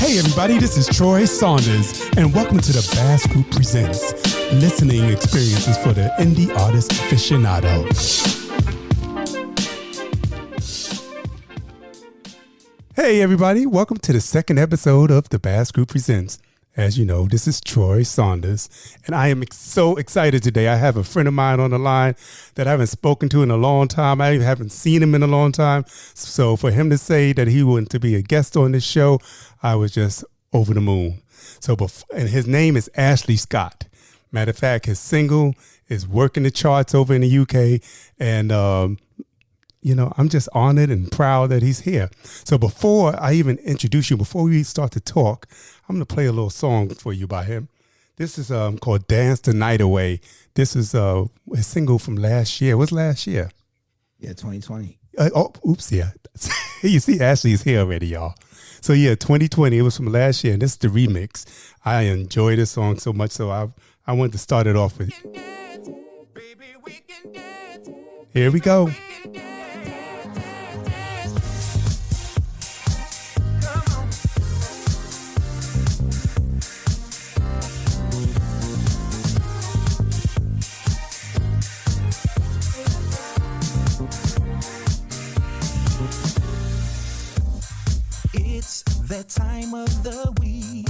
Hey everybody, this is Troy Saunders, and welcome to the BAAS Group Presents Listening Experiences for the Indie Artist Aficionado. Hey everybody, welcome to the second episode of the BAAS Group Presents. As you know, this is Troy Saunders, and I am so excited today. I have a friend of mine on the line that I haven't spoken to in a long time. I even haven't seen him in a long time. So for him to say that he wanted to be a guest on this show, I was just over the moon. And his name is Ashley Scott. Matter of fact, his single is working the charts over in the UK, and I'm just honored and proud that he's here. So before I even introduce you, before we start to talk, I'm going to play a little song for you by him. This is called Dance the Night Away. This is a single from last year. What's last year? Yeah, 2020. Yeah. You see, Ashley's here already, y'all. So yeah, 2020, it was from last year, and this is the remix. I enjoy this song so much, so I wanted to start it off with it. Here we go. That time of the week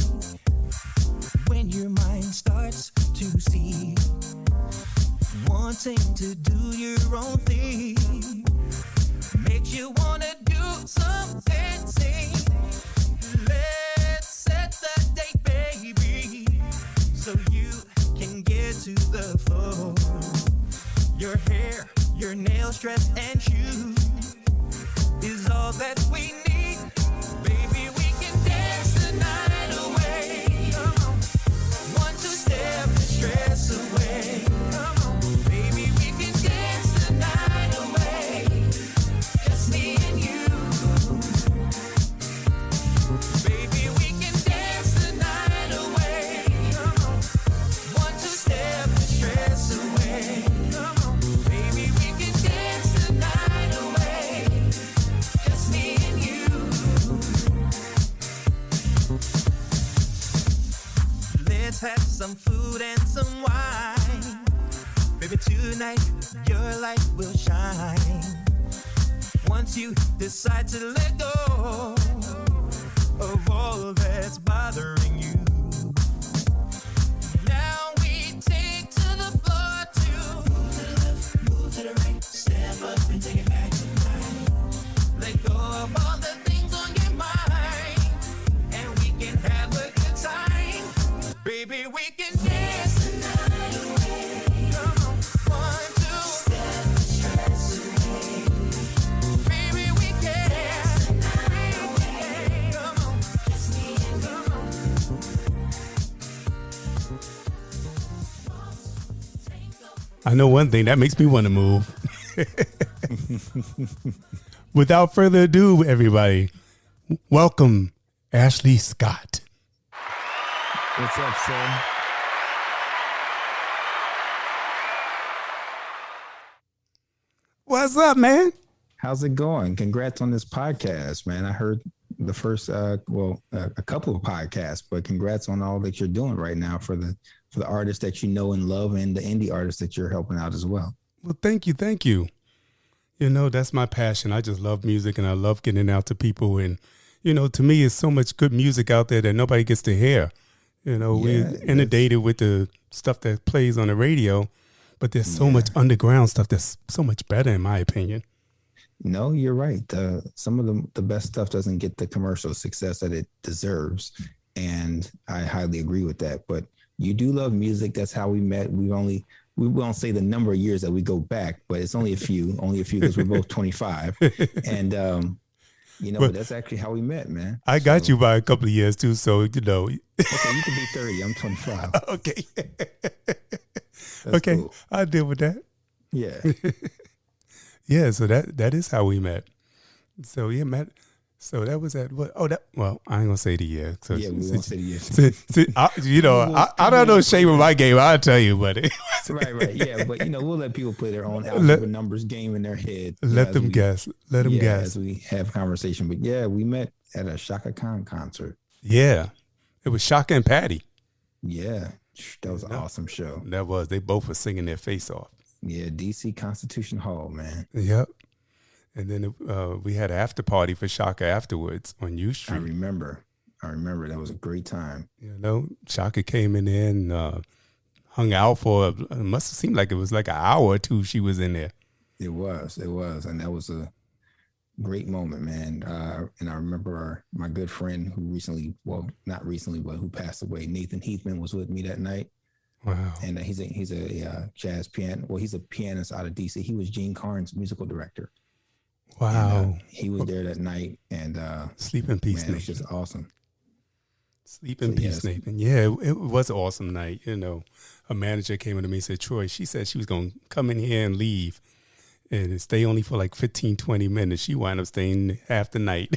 when your mind starts to see wanting to do your own thing, makes you wanna do some dancing. Let's set the date, baby, so you can get to the floor. Your hair, your nails, dress, and shoes is all that we need. Baby, we can dance the night away. Come on. 1, 2 step the stress away. Come on. Baby, we can dance the night away. Just me and you. Baby, we can dance the night away. Come on. 1, 2 step the stress away. Come on. Baby, we can dance the night away. Just me and you. Let's have some food and some wine. Baby, tonight your light will shine. Once you decide to let go of all that's bothering you. Now we take to the floor to move to the left, move to the right. Step up and take it back tonight. Let go of all the things on your mind, and we can have a good time. Baby, we can dance the night away. Come on, 1, 2 step the stress away. Baby, we can dance the night away. Come on, just me and I know one thing that makes me want to move. Without further ado, everybody, welcome Ashley Scott. What's up, son? What's up, man? How's it going? Congrats on this podcast, man. I heard the first, a couple of podcasts, but congrats on all that you're doing right now for the artists that you know and love, and the indie artists that you're helping out as well. Well, thank you. You know, that's my passion. I just love music, and I love getting out to people. And, to me, it's so much good music out there that nobody gets to hear. We're inundated with the stuff that plays on the radio, but there's so much underground stuff that's so much better, in my opinion. No, you're right. Some of the best stuff doesn't get the commercial success that it deserves, and I highly agree with that. But you do love music. That's how we met. We won't say the number of years that we go back, but it's only a few because we're both 25. And, but that's actually how we met, man. I got you by a couple of years too. So, Okay, you can be 30. I'm 25. Okay. Okay, cool. I'll deal with that. Yeah. Yeah, so that is how we met. So yeah, Matt. So that was at what? Oh, I ain't gonna say the year. So, yeah, we won't say the year. I don't know shape of my game. I'll tell you, buddy. Right. Yeah, but we'll let people play their own algebra numbers game in their head. Let them guess. Let them guess as we have conversation. But yeah, we met at a Shaka Khan concert. Yeah. It was Shaka and Patty. Yeah, that was an awesome show. That was. They both were singing their face off. Yeah, DC Constitution Hall, man. Yep. And then we had an after party for Shaka afterwards on U I Street. remember. That was a great time. You know, Shaka came in there and hung out for, it must have seemed like it was like an hour or two she was in there. It was. And that was a great moment, man. And I remember my good friend who recently, well, not recently, but who passed away, Nathan Heathman, was with me that night. Wow. And he's a jazz pianist. Well, he's a pianist out of DC. He was Gene Carnes' musical director. Wow. And, he was there that night, and sleep in peace, man, it was Nathan. just awesome. Sleep in peace, Nathan. Yeah, it was an awesome night. You know, a manager came in to me and said, Troy, she said she was going to come in here and leave and stay only for like 15, 20 minutes. She wound up staying half the night.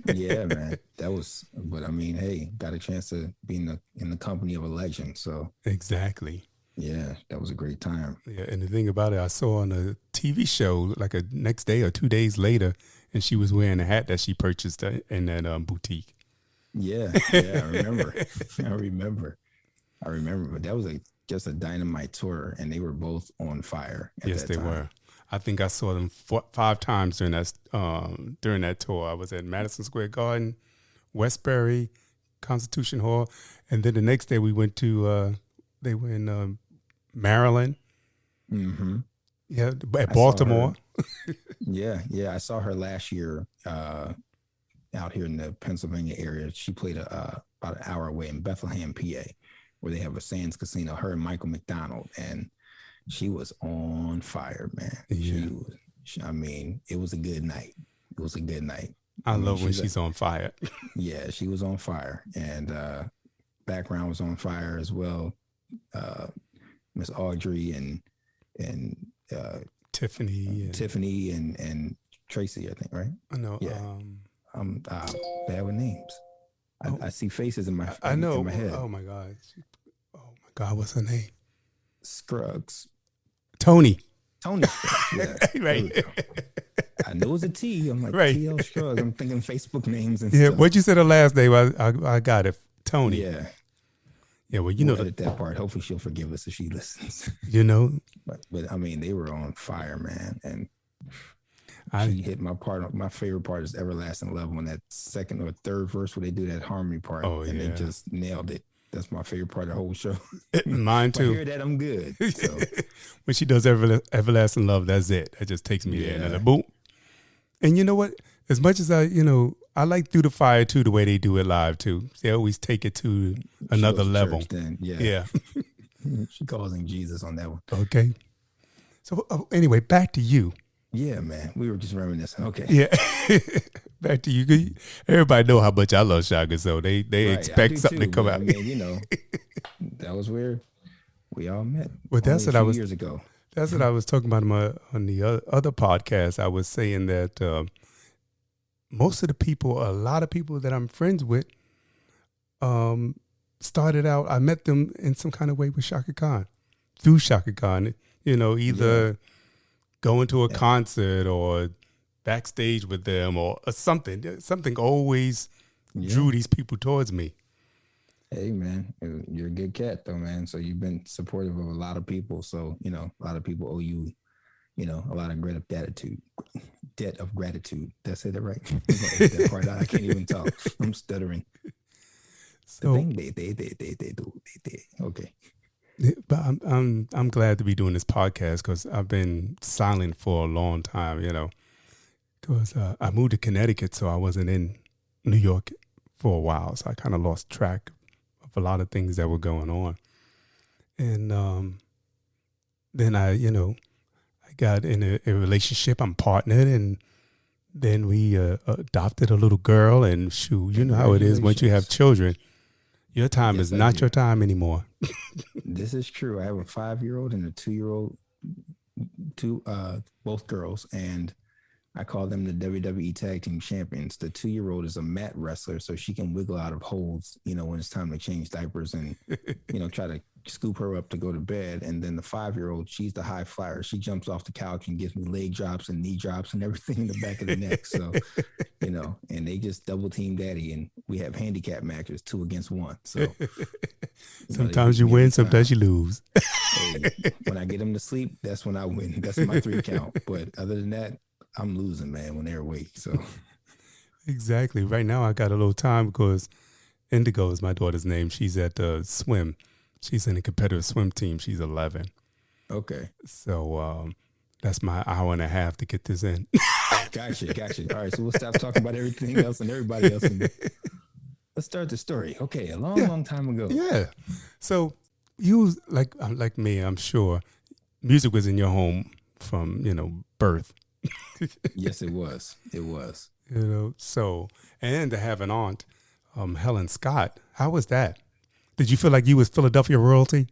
Yeah, man. But I mean, hey, got a chance to be in the company of a legend. So Exactly. yeah, that was a great time. Yeah, and the thing about it, I saw on a TV show like a next day or 2 days later, and she was wearing a hat that she purchased in that boutique. Yeah, I remember. I remember. But that was just a dynamite tour, and they were both on fire. Yes, they were. I think I saw them 5 times during that tour. I was at Madison Square Garden, Westbury, Constitution Hall, and then the next day we went to. They were in Maryland. Mm-hmm. Yeah, at Baltimore. Yeah. I saw her last year out here in the Pennsylvania area. She played about an hour away in Bethlehem, PA, where they have a Sands Casino. Her and Michael McDonald, and she was on fire, man. Yeah. I mean, it was a good night. I love when she's on fire. Yeah, she was on fire, and background was on fire as well. Miss Audrey and Tiffany and Tracy, I think, right? I know. Yeah. I'm bad with names. I see faces in my I know. in my head. Oh my God, what's her name? Scruggs. Tony Scruggs. Yeah. Right. I know it was a T. I'm like, Right. T.L. Scruggs. I'm thinking Facebook names and Yeah, stuff. what'd you say the last name? I got it. Tony. Yeah. Yeah, well, We'll edit that part. Hopefully she'll forgive us if she listens. You know. But I mean, they were on fire, man. And she hit my part. My favorite part is Everlasting Love, when that second or third verse where they do that harmony part. Oh, and yeah. they just nailed it. That's my favorite part of the whole show. Mine too. If I hear that, I'm good. So. When she does Everlasting Love, that's it. That just takes me there. And then boom. And you know what? As much as I like Through the Fire too, the way they do it live too. They always take it to another level. Yeah. She calls him Jesus on that one. Okay. So anyway, back to you. Yeah, man. We were just reminiscing. Okay. Yeah. Back to you. Everybody know how much I love Shaka, so they expect something to come out. I mean, that was where we all met. Well, that's what I was years ago. That's what I was talking about on the other podcast. I was saying that most of the people, a lot of people that I'm friends with, started out. I met them in some kind of way with Shaka Khan, through Shaka Khan. Either going to a concert or backstage with them or something. Something always drew these people towards me. Hey, man, you're a good cat, though, man. So you've been supportive of a lot of people. So, a lot of people owe you, a lot of debt of gratitude. Did I say that right? That part, I can't even talk. I'm stuttering. So, the thing they do. Okay. But I'm glad to be doing this podcast because I've been silent for a long time, because I moved to Connecticut, so I wasn't in New York for a while. So I kind of lost track of a lot of things that were going on. And then I got in a relationship. I'm partnered, and then we adopted a little girl. And shoot, you know how it is once you have children. Your time is not your time anymore. This is true. I have a 5-year-old and a 2-year-old, both girls, and I call them the WWE Tag Team Champions. The 2-year-old is a mat wrestler, so she can wiggle out of holes, when it's time to change diapers and, try to scoop her up to go to bed. And then the 5-year-old, she's the high flyer. She jumps off the couch and gives me leg drops and knee drops and everything in the back of the neck. So, and they just double team daddy, and we have handicap matches 2 against 1. So sometimes you win, sometimes you lose. Hey, when I get them to sleep, that's when I win. That's my 3 count. But other than that, I'm losing, man, when they're awake. So exactly. Right now I got a little time because Indigo is my daughter's name. She's at the swim. She's in a competitive swim team. She's 11. Okay. So that's my hour and a half to get this in. Gotcha. All right, so we'll stop talking about everything else and everybody else. Let's start the story. Okay, a long time ago. Yeah. So you, like me, I'm sure, music was in your home from, birth. Yes, it was. So, and to have an aunt, Helen Scott, how was that? Did you feel like you was Philadelphia royalty?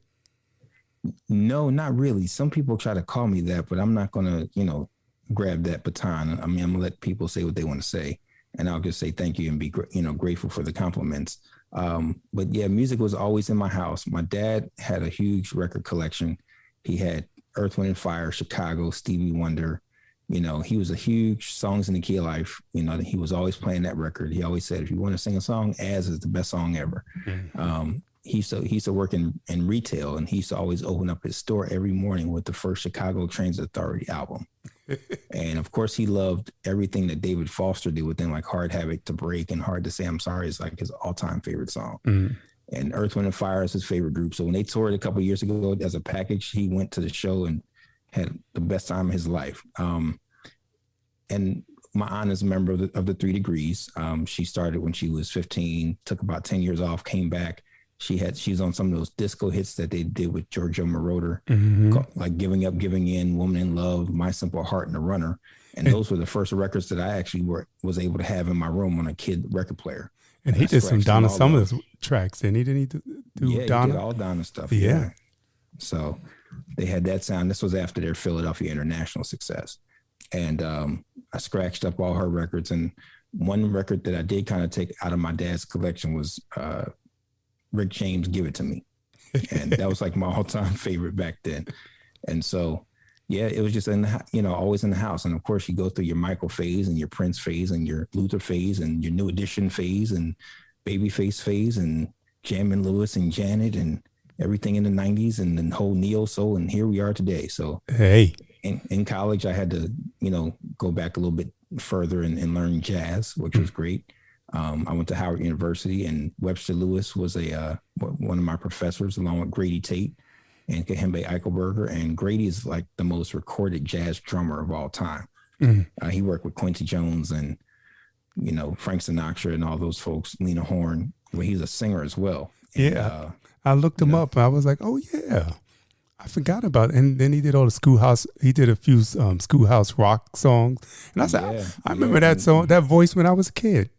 No, not really. Some people try to call me that, but I'm not going to, grab that baton. I mean, I'm going to let people say what they want to say, and I'll just say thank you and be, grateful for the compliments. But yeah, music was always in my house. My dad had a huge record collection. He had Earth, Wind and Fire, Chicago, Stevie Wonder. He was a huge Songs in the Key of Life. He was always playing that record. He always said, if you want to sing a song, As is the best song ever. Mm-hmm. He used to work in retail, and he used to always open up his store every morning with the first Chicago Transit Authority album. And of course, he loved everything that David Foster did with them, like Hard Habit to Break and Hard to Say I'm Sorry is like his all-time favorite song. Mm-hmm. And Earth, Wind and Fire is his favorite group. So when they toured a couple of years ago as a package, he went to the show and had the best time of his life. And my aunt is a member of the 3 Degrees. She started when she was 15, took about 10 years off, came back. She's on some of those disco hits that they did with Giorgio Moroder, like Giving Up, Giving In, Woman in Love, My Simple Heart, and The Runner. And those were the first records that I actually was able to have in my room on a kid record player. And he did some Donna Summer's tracks, didn't he? Didn't he do Donna? He did all Donna stuff. Yeah. So they had that sound. This was after their Philadelphia international success. And I scratched up all her records. And one record that I did kind of take out of my dad's collection was Rick James' Give It To Me. And that was like my all-time favorite back then. And so, yeah, it was just always in the house. And of course you go through your Michael phase and your Prince phase and your Luther phase and your New Edition phase and Babyface phase and Jammin' Lewis and Janet and everything in the 90s and the whole neo soul. And here we are today. So hey, in college, I had to, go back a little bit further and learn jazz, which was great. I went to Howard University, and Webster Lewis was one of my professors, along with Grady Tate and Kahembe Eichelberger. And Grady is like the most recorded jazz drummer of all time. He worked with Quincy Jones and, Frank Sinatra and all those folks, Lena Horne. Well, he's a singer as well. And, yeah, I looked him up. I was like, oh, yeah. I forgot about it. And then he did all the Schoolhouse. He did a few Schoolhouse Rock songs. And I said, I remember that song, that voice when I was a kid.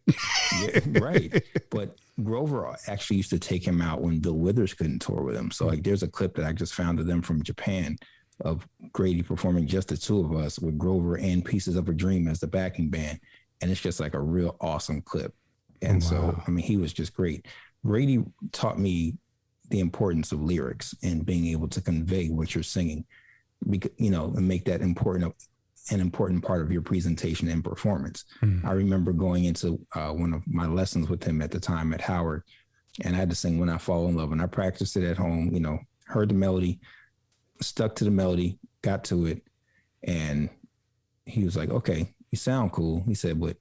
Yeah, right. But Grover actually used to take him out when Bill Withers couldn't tour with him. So like there's a clip that I just found of them from Japan of Grady performing just the 2 of us with Grover and Pieces of a Dream as the backing band. And it's just like a real awesome clip. And so, I mean, he was just great. Grady taught me the importance of lyrics and being able to convey what you're singing, and make that an important part of your presentation and performance. I remember going into one of my lessons with him at the time at Howard, and I had to sing When I Fall in Love, and I practiced it at home, heard the melody, stuck to the melody, got to it. And he was like, okay, you sound cool. He said, but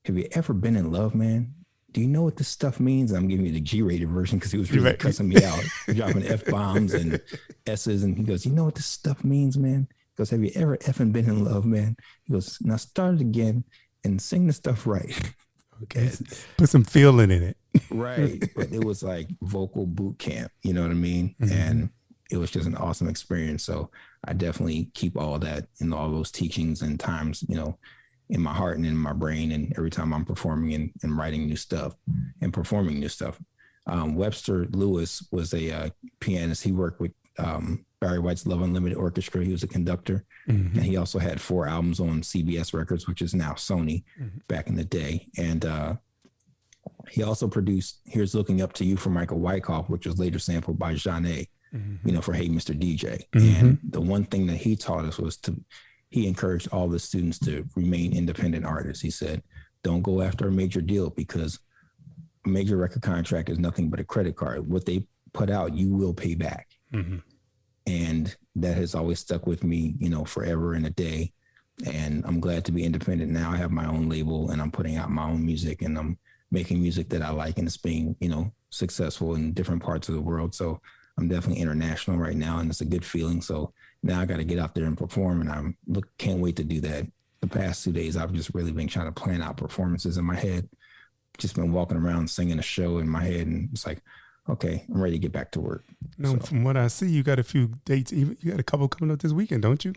have you ever been in love, man? Do you know what this stuff means? I'm giving you the G-rated version because he was really cussing me out, dropping F-bombs and S's. And he goes, you know what this stuff means, man? He goes, have you ever effing been in love, man? He goes, now start it again and sing the stuff right. Okay. Put some feeling in it. Right. But it was like vocal boot camp, you know what I mean? Mm-hmm. And it was just an awesome experience. So I definitely keep all that and all those teachings and times, in my heart and in my brain, and every time I'm performing and writing new stuff and performing new stuff. Webster Lewis was a pianist. He worked with Barry White's Love Unlimited Orchestra. He was a conductor, and he also had 4 albums on CBS Records, which is now Sony, back in the day. And he also produced Here's Looking Up to You for Michael Wyckoff, which was later sampled by Jeanne. for Hey Mr. DJ. And the one thing that he taught us was he encouraged all the students to remain independent artists. He said, don't go after a major deal, because a major record contract is nothing but a credit card. What they put out, you will pay back. And that has always stuck with me, forever and a day. And I'm glad to be independent now. I have my own label, and I'm putting out my own music, and I'm making music that I like, and it's being, successful in different parts of the world. So I'm definitely international right now, and it's a good feeling. So now I got to get out there and perform, and can't wait to do that. The past 2 days, I've just really been trying to plan out performances in my head. Just been walking around singing a show in my head, and it's like, okay, I'm ready to get back to work. No, from what I see, you got a few dates. You got a couple coming up this weekend, don't you?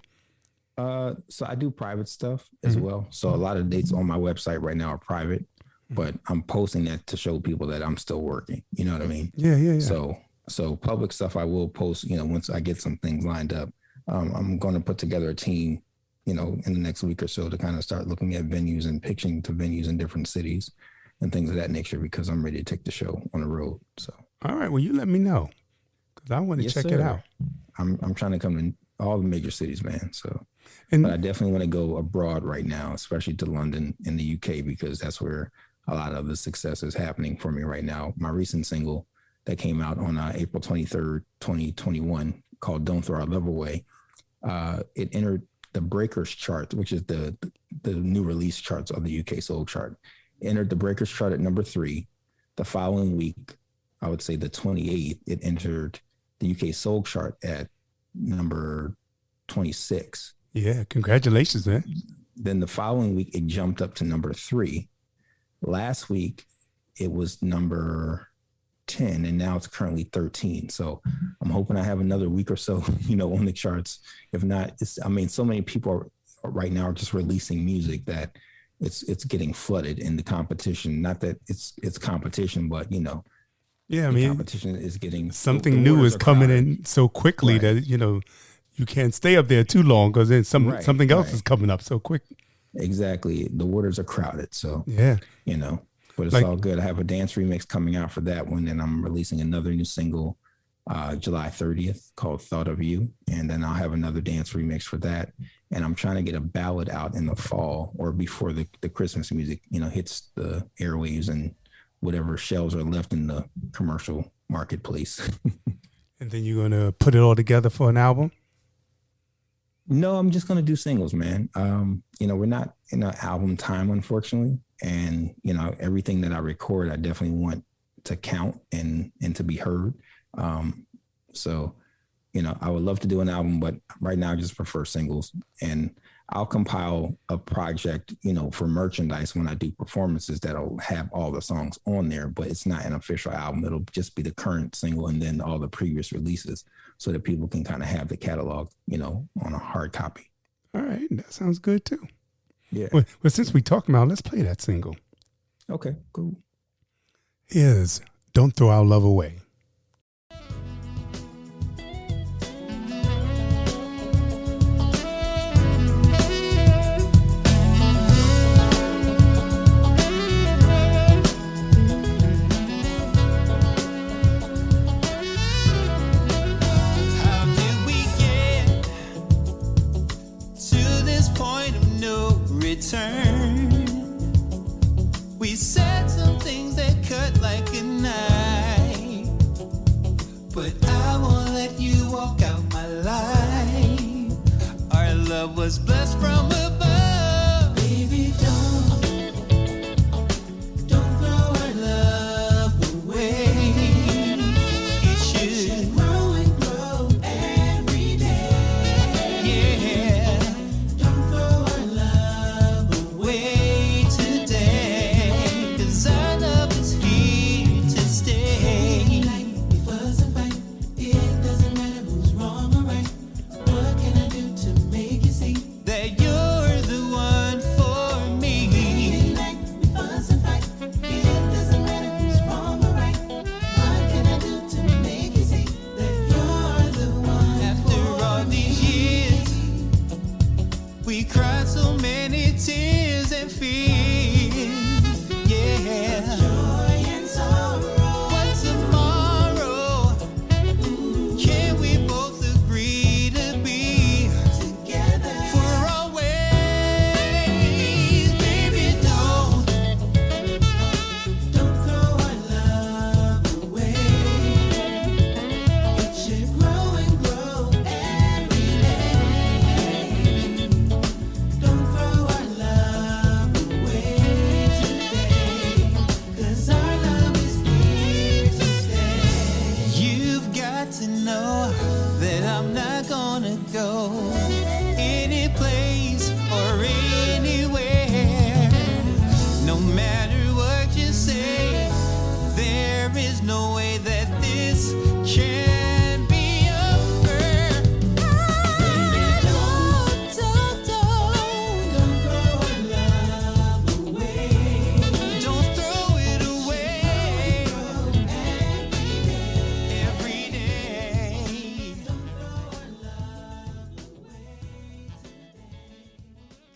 So I do private stuff as well. So a lot of dates on my website right now are private, but I'm posting that to show people that I'm still working. You know what I mean? Yeah. So public stuff I will post, once I get some things lined up. I'm going to put together a team, in the next week or so, to kind of start looking at venues and pitching to venues in different cities and things of that nature, because I'm ready to take the show on the road. So. All right. Well, you let me know, because I want to check it out. I'm trying to come to all the major cities, man. So, but I definitely want to go abroad right now, especially to London in the UK, because that's where a lot of the success is happening for me right now. My recent single that came out on April 23rd, 2021, called Don't Throw Our Love Away, it entered the Breakers chart, which is the new release charts of the UK Soul chart. It entered the Breakers chart at number 3. The following week, I would say the 28th, it entered the UK Soul chart at number 26. Yeah, congratulations, man. Then the following week, it jumped up to number 3. Last week, it was number 10, and now it's currently 13. So I'm hoping I have another week or so, on the charts. If not, so many people right now are just releasing music that it's getting flooded in the competition. Not that it's competition, but yeah, competition is getting, something new is coming in so quickly that you can't stay up there too long, because then something else is coming up so quick. Exactly, the waters are crowded. So yeah, but it's all good. I have a dance remix coming out for that one, and I'm releasing another new single July 30th called Thought of You, and then I'll have another dance remix for that. And I'm trying to get a ballad out in the fall, or before the Christmas music hits the airwaves and whatever shelves are left in the commercial marketplace. And then you're going to put it all together for an album? No, I'm just going to do singles, man. We're not in an album time, unfortunately. And, everything that I record, I definitely want to count and to be heard. So, I would love to do an album, but right now I just prefer singles. And I'll compile a project, for merchandise when I do performances that'll have all the songs on there, but it's not an official album. It'll just be the current single and then all the previous releases, so that people can kind of have the catalog, on a hard copy. All right. That sounds good too. Yeah. Well, since we talked about, let's play that single. Okay, cool. Here's Don't Throw Our Love Away. We said some things that cut like a knife.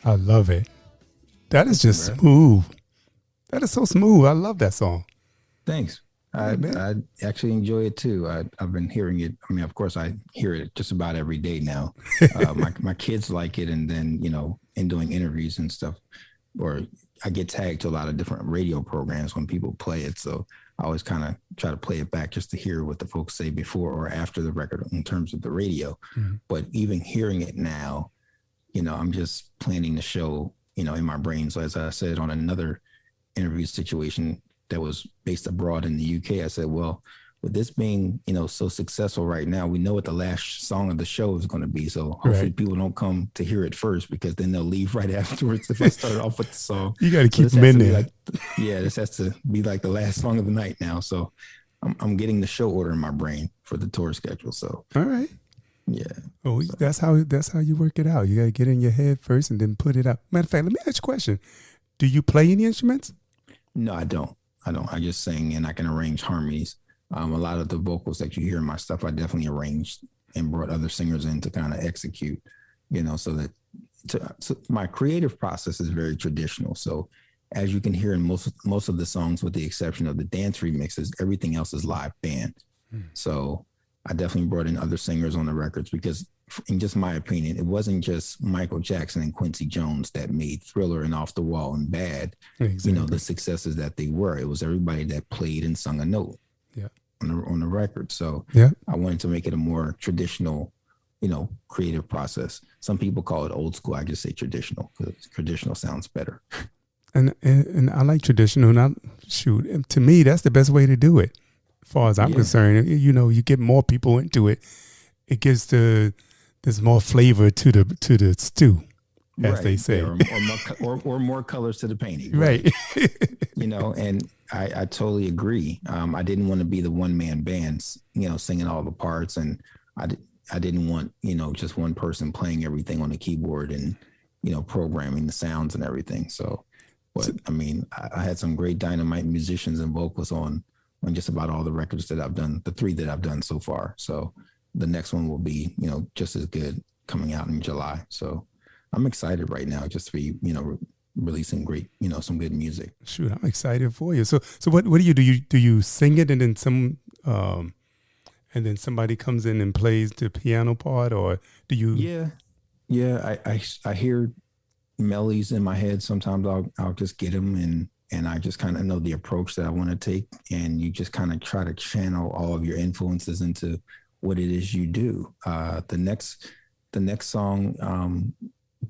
I love it. That is just smooth. That is so smooth. I love that song. Thanks. I actually enjoy it too. I've been hearing it. I mean, of course, I hear it just about every day now. My kids like it, and then in doing interviews and stuff, or I get tagged to a lot of different radio programs when people play it. So I always kind of try to play it back just to hear what the folks say before or after the record in terms of the radio. Mm-hmm. But even hearing it now, I'm just planning the show, in my brain. So as I said on another interview situation that was based abroad in the UK, I said, well, with this being, so successful right now, we know what the last song of the show is going to be. So hopefully people don't come to hear it first, because then they'll leave right afterwards if I start off with the song. You got to keep them in there. This has to be like the last song of the night now. So I'm getting the show order in my brain for the tour schedule. So all right. Yeah. Oh, so that's how you work it out. You got to get in your head first and then put it out. Matter of fact, let me ask you a question. Do you play any instruments? No, I don't. I just sing, and I can arrange harmonies. A lot of the vocals that you hear in my stuff, I definitely arranged and brought other singers in to kind of execute, so that so my creative process is very traditional. So as you can hear in most of the songs, with the exception of the dance remixes, everything else is live band. So I definitely brought in other singers on the records, because in just my opinion, it wasn't just Michael Jackson and Quincy Jones that made Thriller and Off the Wall and Bad, the successes that they were. It was everybody that played and sung a note on the record. So I wanted to make it a more traditional, creative process. Some people call it old school. I just say traditional, because traditional sounds better. And I like traditional. And to me, that's the best way to do it. As far as I'm concerned, you get more people into it. It gives there's more flavor to the stew, as they say, or more colors to the painting, right? And I totally agree. I didn't want to be the one man bands, singing all the parts, and I didn't want just one person playing everything on the keyboard and programming the sounds and everything. So, but I mean, I had some great dynamite musicians and vocalists on just about all the records that I've done, the 3 that I've done so far. So the next one will be, just as good, coming out in July. So I'm excited right now just to be, releasing great, some good music. Shoot, I'm excited for you. So what do you do? Do you sing it and then somebody comes in and plays the piano part, or do you? Yeah. I hear melodies in my head. Sometimes I'll just get them and I just kind of know the approach that I want to take, and you just kind of try to channel all of your influences into what it is you do. The next song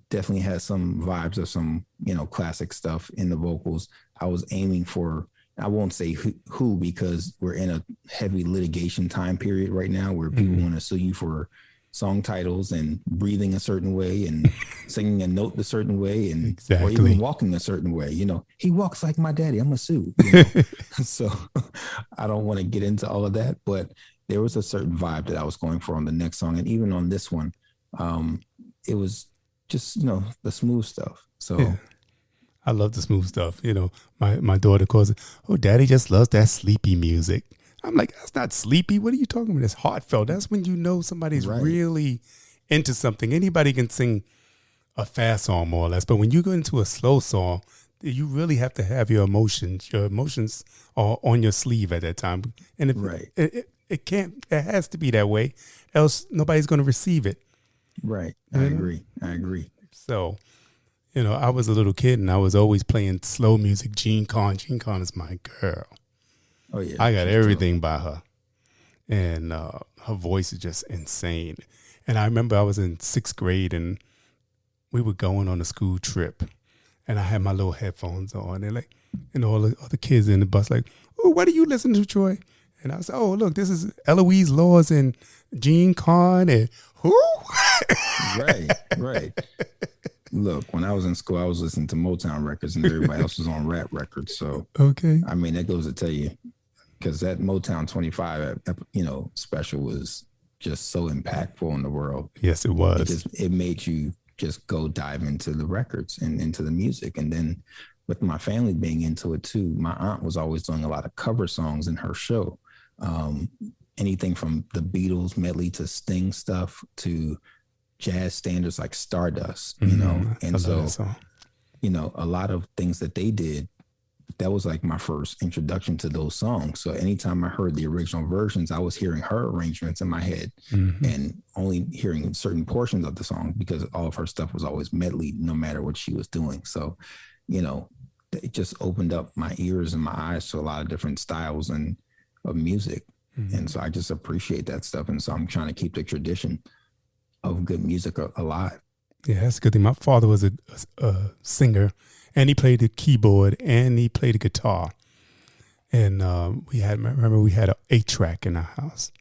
definitely has some vibes of some, classic stuff in the vocals. I was aiming for, I won't say who, because we're in a heavy litigation time period right now where people want to sue you for song titles and breathing a certain way and singing a note a certain way and or even walking a certain way. He walks like my daddy, I'm a sue. So I don't want to get into all of that, but there was a certain vibe that I was going for on the next song. And even on this one, it was just, the smooth stuff. So I love the smooth stuff. My daughter calls it, oh, daddy just loves that sleepy music. I'm like, that's not sleepy. What are you talking about? It's heartfelt. That's when somebody's really into something. Anybody can sing a fast song, more or less. But when you go into a slow song, you really have to have your emotions. Your emotions are on your sleeve at that time. And if it has to be that way, else nobody's going to receive it. Right. I agree. So, I was a little kid and I was always playing slow music. Jean Carn is my girl. Oh yeah, I got everything by her, and her voice is just insane. And I remember I was in 6th grade, and we were going on a school trip, and I had my little headphones on, and all the other kids in the bus like, oh, what are you listening to, Troy? And I said, oh, look, this is Eloise Laws and Jean Carn, and who? Right. Look, when I was in school, I was listening to Motown records, and everybody else was on rap records. So, I mean, that goes to tell you. Because that Motown 25, special was just so impactful in the world. Yes, it was. It made you just go dive into the records and into the music. And then with my family being into it too, my aunt was always doing a lot of cover songs in her show. Anything from the Beatles medley to Sting stuff to, jazz standards like Stardust, you know, I and love so, that song. you know, a lot of things that they did, that was like my first introduction to those songs. So anytime I heard the original versions, I was hearing her arrangements in my head and only hearing certain portions of the song because all of her stuff was always medley, no matter what she was doing. So, you know, it just opened up my ears and my eyes to a lot of different styles and of music. And so I just appreciate that stuff. And so I'm trying to keep the tradition of good music alive. Yeah, that's a good thing. My father was a singer, and he played the keyboard and he played the guitar. And we had an 8-track in our house.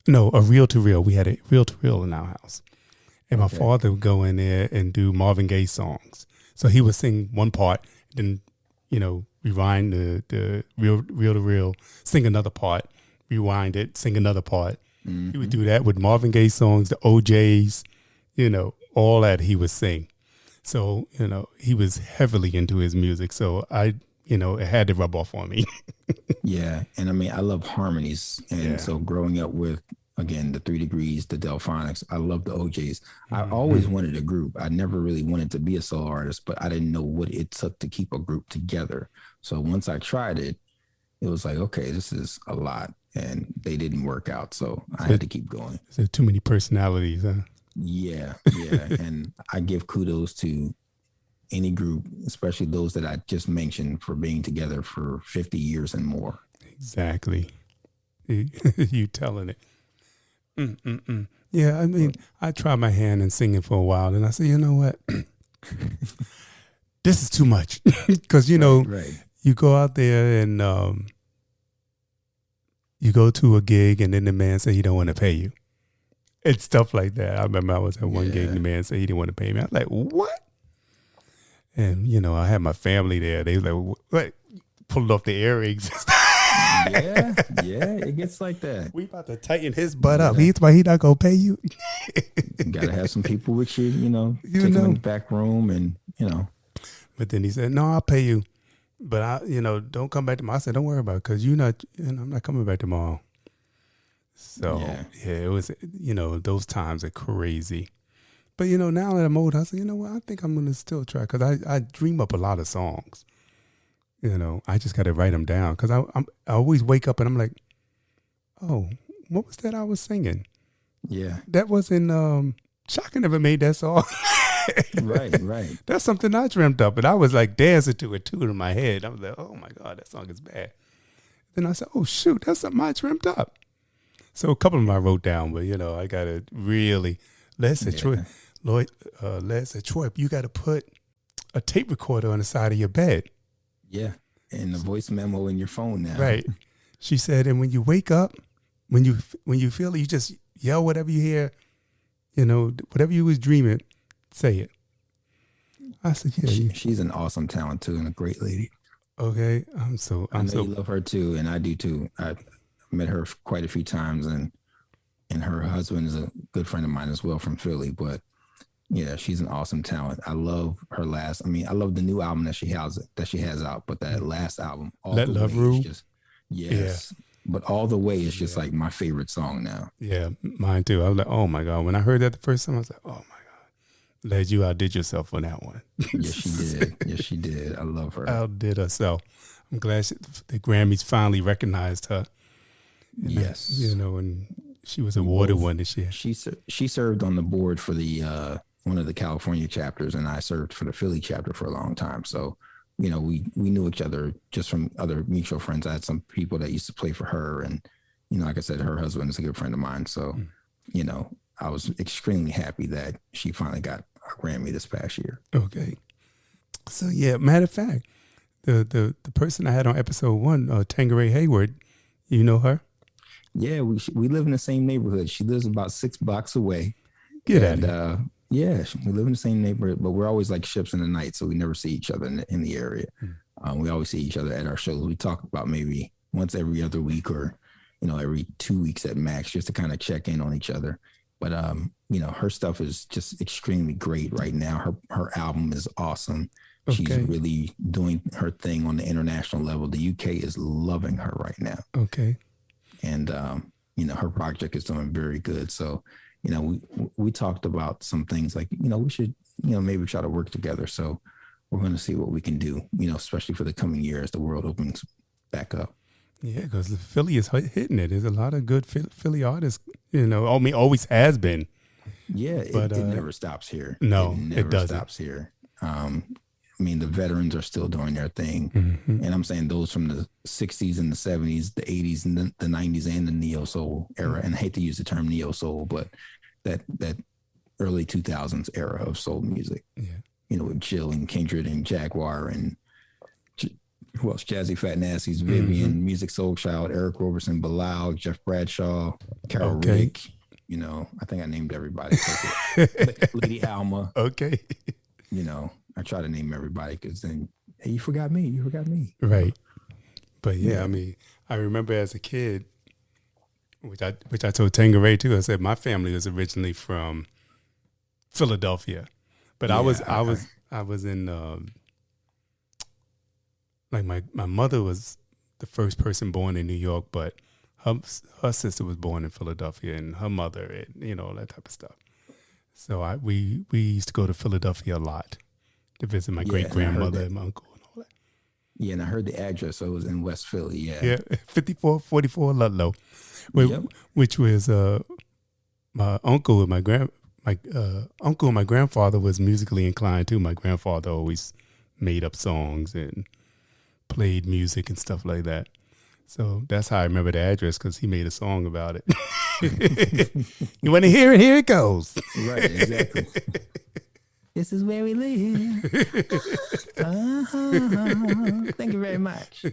No, a reel-to-reel. We had a reel-to-reel in our house. And my father would go in there and do Marvin Gaye songs. So he would sing one part, then, you know, rewind the reel-to-reel, sing another part, rewind it, sing another part. He would do that with Marvin Gaye songs, the OJs, you know, all that he would sing. So, you know, he was heavily into his music. So you know, it had to rub off on me. Yeah. And I mean, I love harmonies. And so growing up with, again, the 3 Degrees, the Delphonics, I love the OJs. I always wanted a group. I never really wanted to be a solo artist, but I didn't know what it took to keep a group together. So once I tried it, it was like, okay, this is a lot. And they didn't work out. So I had to keep going. There's too many personalities, huh? Yeah. And I give kudos to any group, especially those that I just mentioned, for being together for 50 years and more. Exactly. You telling it. Yeah, I mean, I tried my hand in singing for a while, and I said, you know what? This is too much. Because, you know, you go out there and you go to a gig, and then the man said he don't want to pay you. It's stuff like that. I remember I was at one gig, and the man said he didn't want to pay me. I was like, what? And, you know, I had my family there. They was like, what? Pulled off the earrings. Yeah, it gets like that. We about to tighten his butt up. He's why he not going to pay you. You got to have some people with you, you know, take them in the back room and, you know. But then he said, no, I'll pay you. But, don't come back tomorrow. I said, don't worry about it because I'm not coming back tomorrow. So, it was, you know, those times are crazy. But, you know, now that I'm old, I said, you know what, I think I'm going to still try because I dream up a lot of songs. You know, I just got to write them down because I always wake up and I'm like, oh, what was that I was singing? Yeah. That wasn't, Shaka never made that song. Right. That's something I dreamt up. And I was like dancing to it too in my head. I was like, oh my God, that song is bad. Then I said, oh shoot, that's something I dreamt up. So a couple of them I wrote down, but you know, I got to really, Les said, Troy, you got to put a tape recorder on the side of your bed. Yeah. And the voice memo in your phone now. Right. She said, and when you wake up, when you feel it, you just yell whatever you hear, you know, whatever you was dreaming, say it. I said, yeah. She's an awesome talent too and a great lady. Okay. I know you love her too, and I do too. I met her quite a few times, and her husband is a good friend of mine as well from Philly. But yeah, she's an awesome talent. I love her I love the new album that she has out, but that last album, Let Love Rule. Yes. But All the Way is just like my favorite song now. Yeah, mine too. I was like, oh my God. When I heard that the first time, I was like, oh my God. Led you outdid yourself on that one. Yes, she did. Yes, she did. I love her. Outdid herself. I'm glad the Grammys finally recognized her. And yes. You know, and she was awarded one this year. She served on the board for the one of the California chapters, and I served for the Philly chapter for a long time. So, you know, we knew each other just from other mutual friends. I had some people that used to play for her, and, you know, like I said, her husband is a good friend of mine. So, you know, I was extremely happy that she finally got a Grammy this past year. Okay. So, yeah, matter of fact, the person I had on episode 1, Tangeray Hayward, you know her? Yeah, we live in the same neighborhood. She lives about 6 blocks away. Get at it. Yeah, we live in the same neighborhood, but we're always like ships in the night, so we never see each other in the area. We always see each other at our shows. We talk about maybe once every other week or, you know, every 2 weeks at max, just to kind of check in on each other. But, you know, her stuff is just extremely great right now. Her album is awesome. Okay. She's really doing her thing on the international level. The UK is loving her right now. Okay. And, you know, her project is doing very good. So, we talked about some things like, we should, maybe try to work together. So we're going to see what we can do, especially for the coming year as the world opens back up. Yeah, because Philly is hitting it. There's a lot of good Philly artists, always has been. Yeah, but it never stops here. No, it never doesn't. stops here. The veterans are still doing their thing. Mm-hmm. And I'm saying those from the 60s and the 70s, the 80s and the 90s and the neo soul era. And I hate to use the term neo soul, but that early 2000s era of soul music. Yeah. With Jill and Kindred and Jaguar and who else? Jazzy Fat Nasty's Vivian, Music Soul Child, Eric Roberson, Bilal, Jeff Bradshaw, Carol Rick. I think I named everybody. Lady Alma. Okay. I try to name everybody because then, hey, you forgot me. You forgot me. Right. But yeah, I remember as a kid, which I told Tangeray too. I said my family was originally from Philadelphia, but I was in like my mother was the first person born in New York, but her sister was born in Philadelphia, and her mother, and all that type of stuff. So we used to go to Philadelphia a lot to visit my great grandmother and my uncle and all that. Yeah, and I heard the address, so it was in West Philly. Yeah, 5444 Ludlow, which was my uncle and my uncle and my grandfather was musically inclined too. My grandfather always made up songs and played music and stuff like that. So that's how I remember the address, because he made a song about it. You want to hear it? Here it goes. Right, exactly. This is where we live. Thank you very much.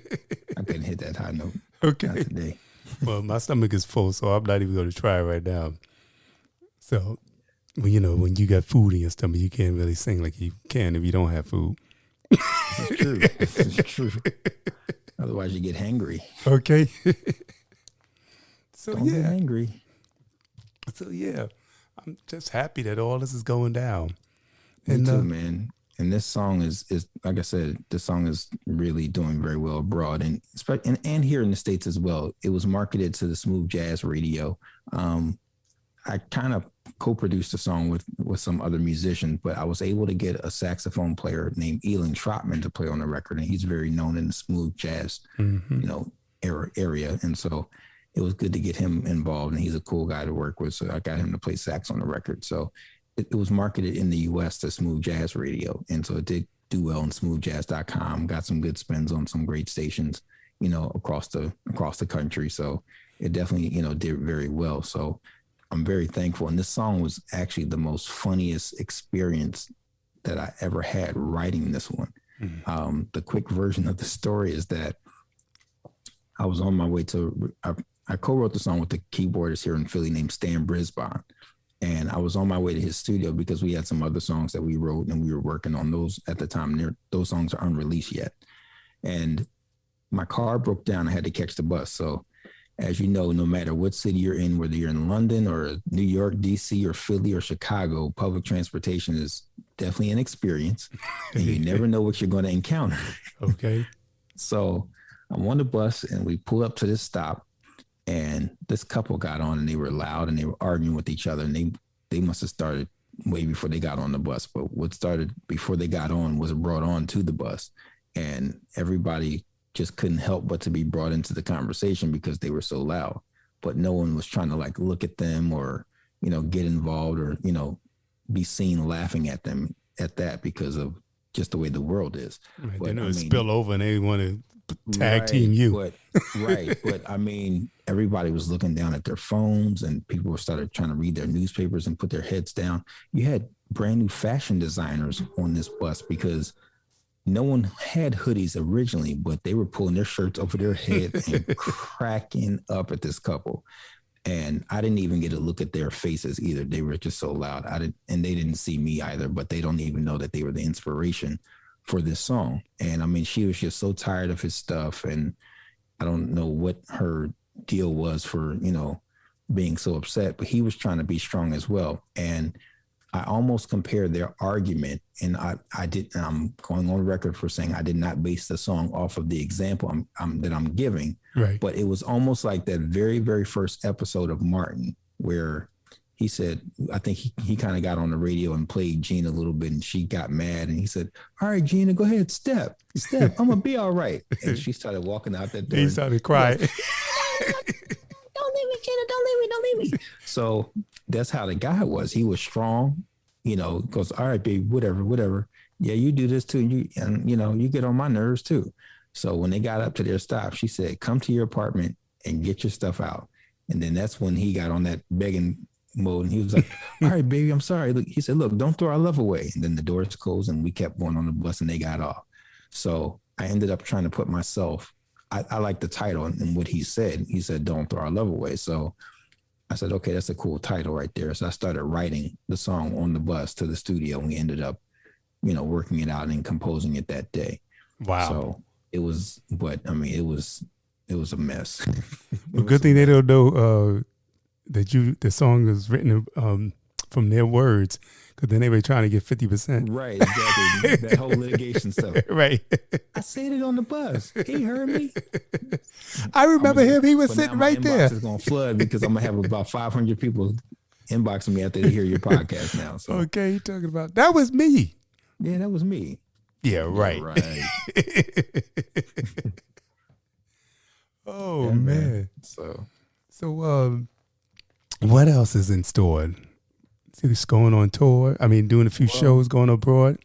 I couldn't hit that high note. Okay. Not today. Well, my stomach is full, so I'm not even going to try it right now. So, when you got food in your stomach, you can't really sing like you can if you don't have food. It's true. It's true. Otherwise, you get hangry. Okay. So Don't get angry. So yeah, I'm just happy that all this is going down. Me too, man. And this song is like I said, this song is really doing very well abroad and here in the States as well. It was marketed to the smooth jazz radio. I kind of co-produced the song with some other musicians, but I was able to get a saxophone player named Elin Trotman to play on the record, and he's very known in the smooth jazz, area. And so it was good to get him involved, and he's a cool guy to work with. So I got him to play sax on the record. So it was marketed in the U.S. to smooth jazz radio, and so it did do well on smoothjazz.com. Got some good spins on some great stations, across the country. So it definitely, did very well. So I'm very thankful. And this song was actually the most funniest experience that I ever had writing this one. Mm-hmm. The quick version of the story is that I was on my way I co-wrote the song with the keyboardist here in Philly named Stan Brisbane. And I was on my way to his studio because we had some other songs that we wrote and we were working on those at the time. Those songs are unreleased yet. And my car broke down. I had to catch the bus. So as you know, no matter what city you're in, whether you're in London or New York, DC or Philly or Chicago, public transportation is definitely an experience, and you never know what you're going to encounter. Okay. So I'm on the bus and we pulled up to this stop, and this couple got on and they were loud and they were arguing with each other, and they must have started way before they got on the bus. But what started before they got on was brought on to the bus, and everybody just couldn't help but to be brought into the conversation because they were so loud. But no one was trying to look at them or, get involved or, be seen laughing at them at that because of just the way the world is. Right, but, they spill over and they want to tag team you. But everybody was looking down at their phones, and people started trying to read their newspapers and put their heads down. You had brand new fashion designers on this bus because no one had hoodies originally, but they were pulling their shirts over their head and cracking up at this couple. And I didn't even get a look at their faces either. They were just so loud. And they didn't see me either, but they don't even know that they were the inspiration for this song. And she was just so tired of his stuff. And I don't know what her deal was for, being so upset, but he was trying to be strong as well. And I almost compared their argument, and I'm going on record for saying I did not base the song off of the example that I'm giving, right? But it was almost like that very, very first episode of Martin, where he said, I think he kind of got on the radio and played Gina a little bit, and she got mad, and he said, "All right, Gina, go ahead, step. I'm gonna be all right." And she started walking out that door. He started crying. Don't leave me, Gina. Don't leave me. So that's how the guy was. He was strong, goes, "All right, baby, whatever. Yeah, you do this too. And you get on my nerves too." So when they got up to their stop, she said, "Come to your apartment and get your stuff out." And then that's when he got on that begging mode, and he was like, "All right, baby, I'm sorry." He said, "Look, don't throw our love away." And then the doors closed, and we kept going on the bus, and they got off. So I ended up trying to put myself, I like the title and what he said. He said, "Don't throw our love away." So I said, okay, that's a cool title right there. So I started writing the song on the bus to the studio, and we ended up, working it out and composing it that day. Wow. So it was, but I mean, it was a mess. The good thing they don't know that the song is written from their words, because then they were trying to get 50%. Right, exactly. That whole litigation stuff. Right. I said it on the bus. He heard me. I remember him. He was sitting right there. It's going to flood because I'm going to have about 500 people inboxing me after they hear your podcast now. So. Okay, you talking about that was me. Yeah, that was me. Yeah, right. Right. Oh Yeah, man. So what else is in store? Just going on tour. I mean, doing a few shows, going abroad.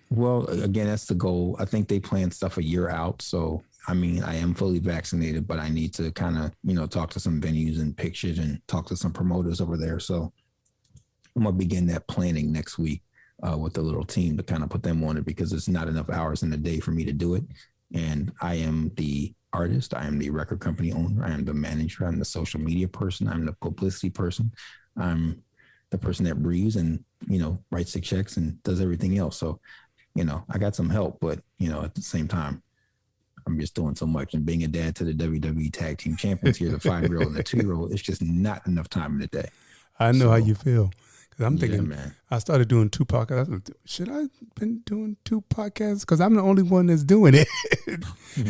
Well, again, that's the goal. I think they plan stuff a year out. So, I mean, I am fully vaccinated, but I need to kind of, talk to some venues and pictures and talk to some promoters over there. So I'm going to begin that planning next week with a little team to kind of put them on it, because it's not enough hours in the day for me to do it. And I am the artist. I am the record company owner. I am the manager. I'm the social media person. I'm the publicity person. I'm the person that breathes and, writes the checks and does everything else. So, I got some help, but, at the same time, I'm just doing so much. And being a dad to the WWE Tag Team Champions here, the 5-year-old and the 2-year-old, it's just not enough time in the day. I know how you feel. Because I'm thinking, man. I started doing 2 podcasts. Should I have been doing 2 podcasts? Because I'm the only one that's doing it.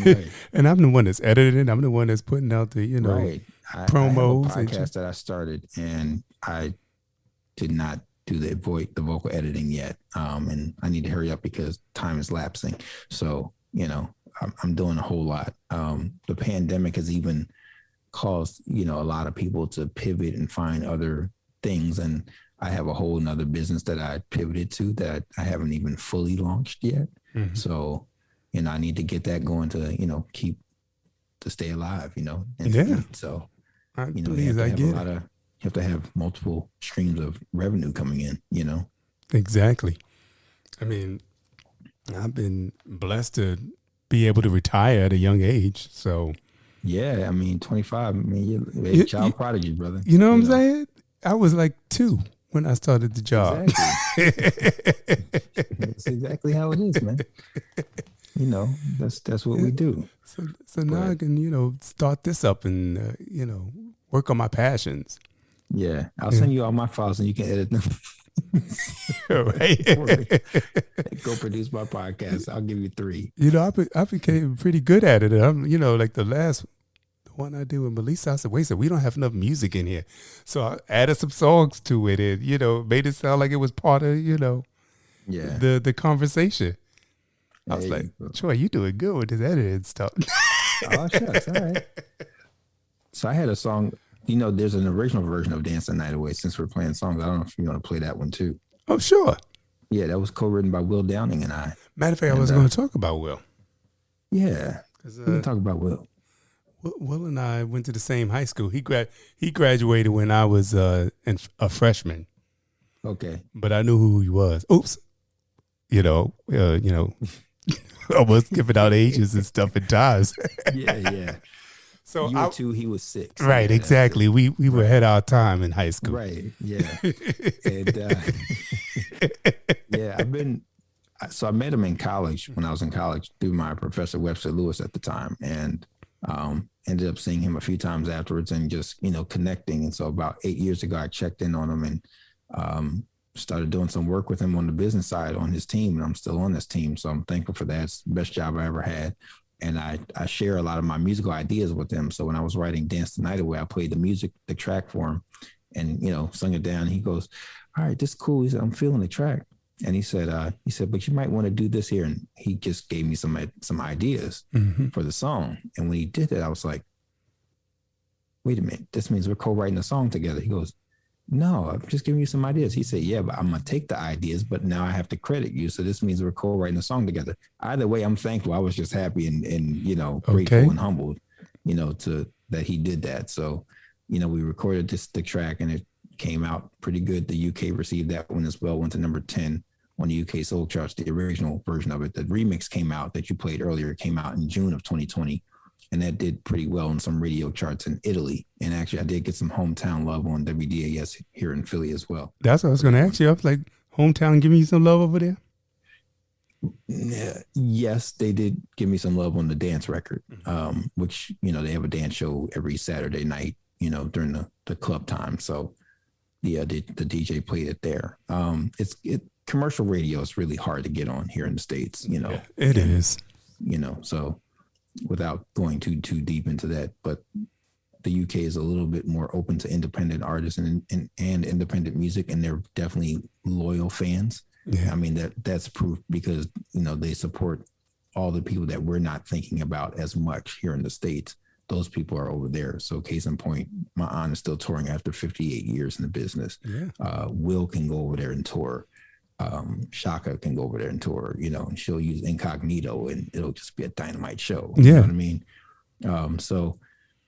Right. And I'm the one that's editing. I'm the one that's putting out the, right. promos. I have a podcast that I started, and I did not do the vocal editing yet. And I need to hurry up because time is lapsing. So, I'm doing a whole lot. The pandemic has even caused, a lot of people to pivot and find other things. And I have a whole nother business that I pivoted to that I haven't even fully launched yet. Mm-hmm. So, I need to get that going to, to stay alive, and yeah. So, I believe I get it. You have to have multiple streams of revenue coming in, Exactly. I mean, I've been blessed to be able to retire at a young age. So, yeah, I mean, 25, I mean, you're a child prodigy, brother. You know what I'm saying? I was like 2 when I started the job. Exactly. That's exactly how it is, man. That's what we do. So now I can, start this up and, work on my passions. Yeah. I'll send you all my files and you can edit them. Right. Go produce my podcast. I'll give you 3. I became pretty good at it. I'm, like the one I did with Melissa, I said, wait, so we don't have enough music in here. So I added some songs to it and, made it sound like it was part of, the conversation. I was like, Troy, you doing good with this editing stuff. Oh, shucks. All right. So I had a song, there's an original version of Dance the Night Away. Since we're playing songs, I don't know if you want to play that one too. Oh, sure. Yeah, that was co-written by Will Downing and I. Matter of fact, I was going to talk about Will. Yeah. We can talk about Will. Will and I went to the same high school. He graduated when I was a freshman. Okay. But I knew who he was. Oops. Almost giving out ages and stuff at times. Yeah. So you were 2, he was 6. Right, yeah, exactly. We were ahead of our time in high school. Right, yeah. And I met him in college when I was in college through my professor, Webster Lewis at the time. And ended up seeing him a few times afterwards and just, connecting. And so about 8 years ago, I checked in on him and started doing some work with him on the business side on his team. And I'm still on this team. So I'm thankful for that. It's the best job I ever had. And I share a lot of my musical ideas with him. So when I was writing Dance the Night Away, I played the track for him. and, sung it down. He goes, all right, this is cool. He said, I'm feeling the track. And he said, but you might want to do this here. And he just gave me some ideas for the song. And when he did that, I was like, wait a minute, this means we're co-writing a song together. He goes, no, I'm just giving you some ideas. He said, yeah, but I'm going to take the ideas, but now I have to credit you. So this means we're co-writing a song together. Either way, I'm thankful. I was just happy and grateful and humbled, to that he did that. So, we recorded the track and it came out pretty good. The UK received that one as well, went to number 10 on the UK soul charts, the original version of it. The remix came out that you played earlier. It came out in June of 2020. And that did pretty well on some radio charts in Italy. And actually, I did get some hometown love on WDAS here in Philly as well. That's what I was going to ask you. I was like, hometown giving you some love over there? Yes, they did give me some love on the dance record, which, they have a dance show every Saturday night, during the club time. So, yeah, the DJ played it there. Commercial radio is really hard to get on here in the States, Yeah, it is. So without going too deep into that, but the UK is a little bit more open to independent artists and independent music, and they're definitely loyal fans. Yeah. I mean, that's proof because, they support all the people that we're not thinking about as much here in the States. Those people are over there. So case in point, my aunt is still touring after 58 years in the business. Yeah. Will can go over there and tour. Shaka can go over there and tour, and she'll use incognito and it'll just be a dynamite show. You know what I mean? So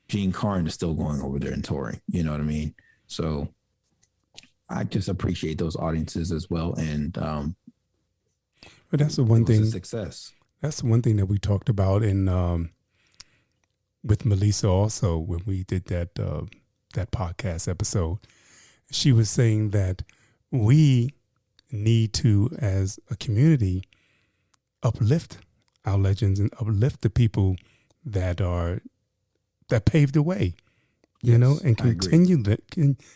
Gene Carn is still going over there and touring, you know what I mean? So I just appreciate those audiences as well. And but that's the one thing, success. That's the one thing that we talked about in with Melissa also when we did that podcast episode. She was saying that we need to, as a community, uplift our legends and uplift the people that paved the way, and continue that,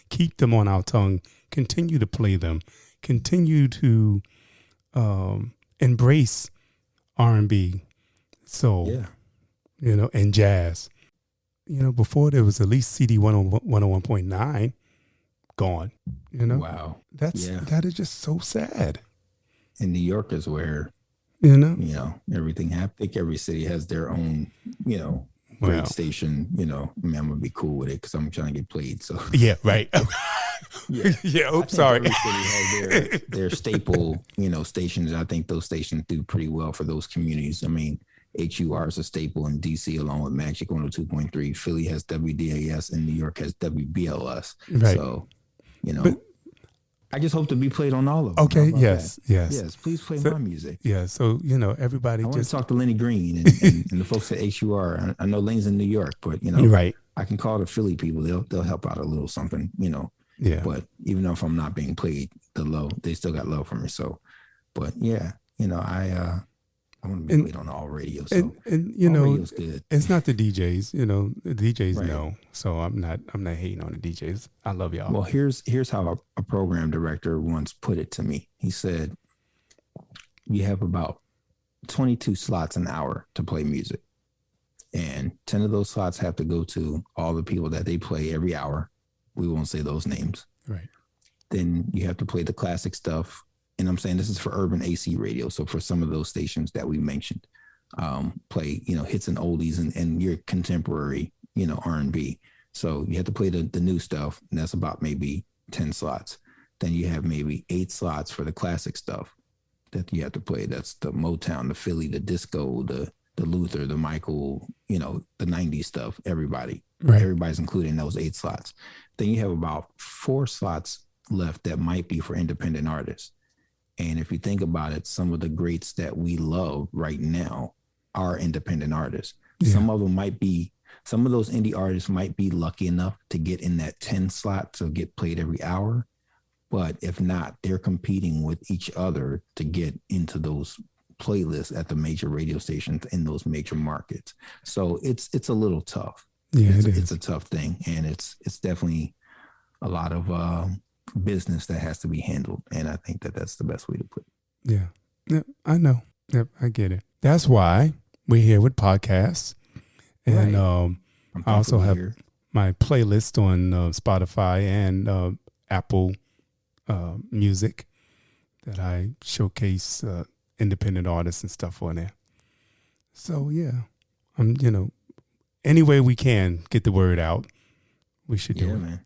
keep them on our tongue, continue to play them, continue to embrace R&B, soul, and jazz. Before there was at least CD 101.9 gone, Wow. That is just so sad. In New York is where, everything happens. I think every city has their own, great station, I mean, I'm going to be cool with it because I'm trying to get played. So yeah, right. Yeah. Oops, sorry. Every city has their staple, stations. I think those stations do pretty well for those communities. I mean, HUR is a staple in DC along with Magic 102.3. Philly has WDAS and New York has WBLS. Right. So, but I just hope to be played on all of them. Okay. Yes. Please play my music. Yeah. So, everybody I want to talk to Lenny Green and the folks at HUR. I know Lenny's in New York, but, right. I can call the Philly people. They'll help out a little something, Yeah. But even though if I'm not being played, they still got love for me. So, but yeah, I want to be played on all radio. So and radio's good. It's not the DJs, the DJs Right. know. So I'm not hating on the DJs. I love y'all. Well, here's how a program director once put it to me. He said, you have about 22 slots an hour to play music. And 10 of those slots have to go to all the people that they play every hour. We won't say those names. Right. Then you have to play the classic stuff. And I'm saying this is for urban AC radio. So for some of those stations that we mentioned, play, hits and oldies and your contemporary, R&B. So you have to play the new stuff. And that's about maybe 10 slots. Then you have maybe 8 slots for the classic stuff that you have to play. That's the Motown, the Philly, the disco, the Luther, the Michael, the 90s stuff, everybody. Right. Everybody's included in those 8 slots. Then you have about 4 slots left that might be for independent artists. And if you think about it, some of the greats that we love right now are independent artists. Yeah. Some of those indie artists might be lucky enough to get in that 10 slot to get played every hour. But if not, they're competing with each other to get into those playlists at the major radio stations in those major markets. So it's a little tough. Yeah, it's a tough thing. And it's definitely a lot of business that has to be handled, and I think that's the best way to put it. Yeah, I know. Yep, I get it. That's why we're here with podcasts, and right. I also have my playlist on Spotify and Apple Music that I showcase independent artists and stuff on there. So yeah, any way we can get the word out, we should do it. Man.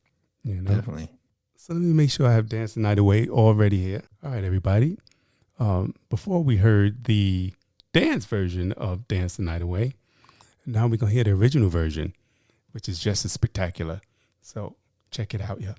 Definitely. So let me make sure I have Dance the Night Away already here. All right, everybody. Before we heard the dance version of Dance the Night Away, now we're going to hear the original version, which is just as spectacular. So check it out, yeah.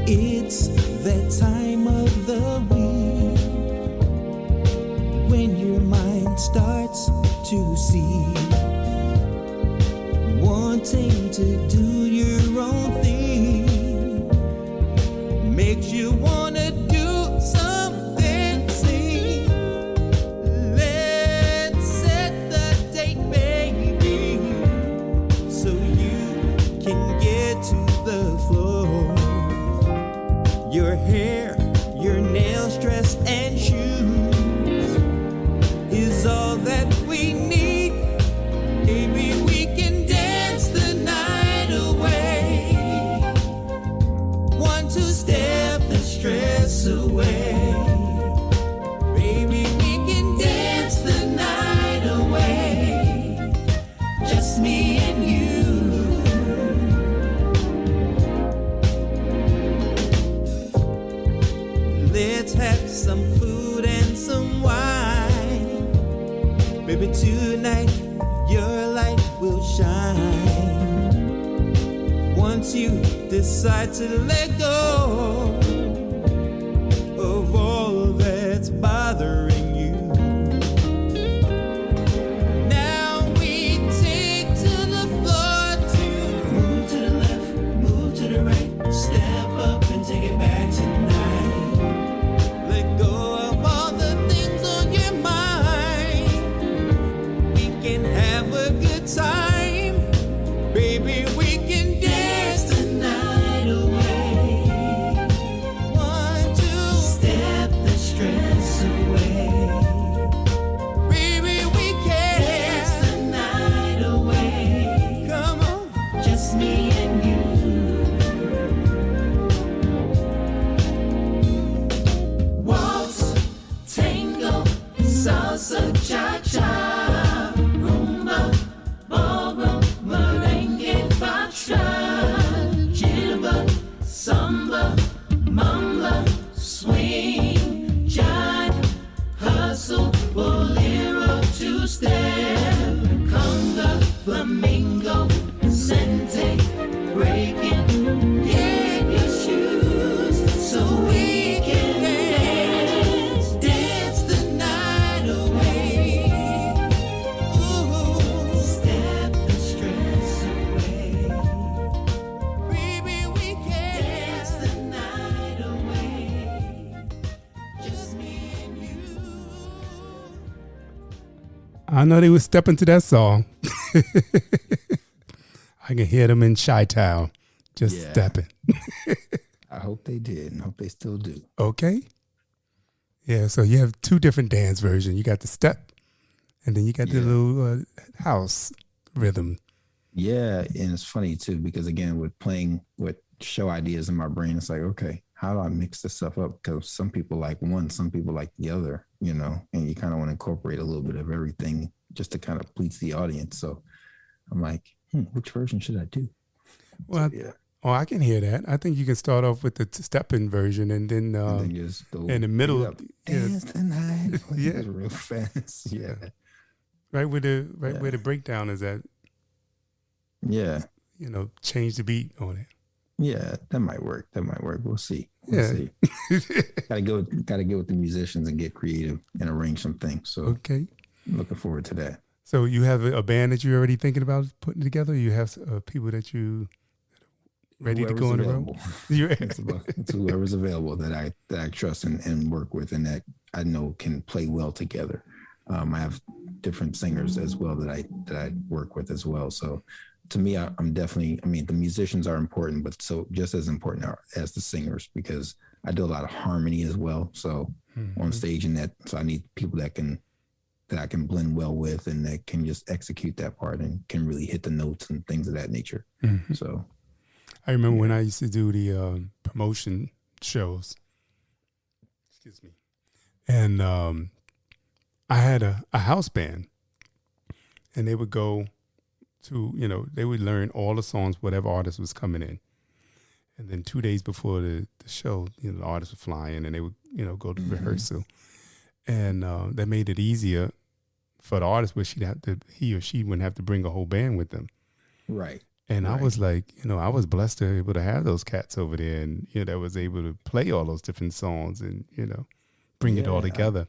It's that time of the week when your mind starts to see, wanting to do your own thing, makes you wanna do something. See, let's set the date, baby, so you can get to the floor. Your hair, your nails, dress, and shoes is all that we need. Maybe we can dance the night away. 1, 2 step the stress away. Baby, we can dance the night away. Just me and you. Let's have some food and some wine. Baby, tonight your light will shine. Once you decide to let go of all that's bothering you. Now we take to the floor to move to the left, move to the right. Step up and take it back tonight. Let go of all the things on your mind. We can have a good time. Baby, we can dance the night away. 1, 2, step the stress away. Baby, we can dance the night away. Come on, just me and you. Waltz, tango, salsa, cha-cha, rumba, ballroom, merengue, foxtrot, jitterbug, samba, mamba, swing, jive, hustle, bolero, two-step, conga, flamingo, sente, breaking. Get your shoes so we can dance the night away. Ooh, step the stress away. Baby, we can dance the night away. Just me and you. I know they were stepping to that song. I can hear them in Chi-Town just Yeah. stepping. I hope they did and hope they still do. Okay. Yeah, so you have two different dance versions. You got the step, and then you got the Yeah. little house rhythm. Yeah, and it's funny too because again, with playing with show ideas in my brain, it's like, okay, how do I mix this stuff up? Because some people like one, some people like the other, and you kind of want to incorporate a little bit of everything just to kind of please the audience. So I'm like, which version should I do? Well, Yeah, I can hear that. I think you can start off with the stepping version, and then and then just go in the middle, up, dance tonight. Yeah. Real fast. Yeah, right where the breakdown is at. yeah, Change the beat on it. yeah. That might work. We'll see. Yeah. Gotta get with the musicians and get creative and arrange some things. So Okay. I'm looking forward to that. So you have a band that you're already thinking about putting together? You have people that you ready to go on the road? It's whoever's available that I trust and work with and that I know can play well together. I have different singers as well that I work with as well. So to me, I'm definitely, I mean, the musicians are important, but so just as important as the singers, because I do a lot of harmony as well. So on stage, and that, so I need people that I can blend well with, and that can just execute that part and can really hit the notes and things of that nature. So I remember when I used to do the promotion shows, excuse me, and I had a house band, and they would go to, they would learn all the songs, whatever artist was coming in. And then 2 days before the show, the artist would fly in, and they would, go to rehearsal. And that made it easier for the artist, where he or she wouldn't have to bring a whole band with them. Right. And I was like, I was blessed to be able to have those cats over there, and, that was able to play all those different songs and, bring it all together.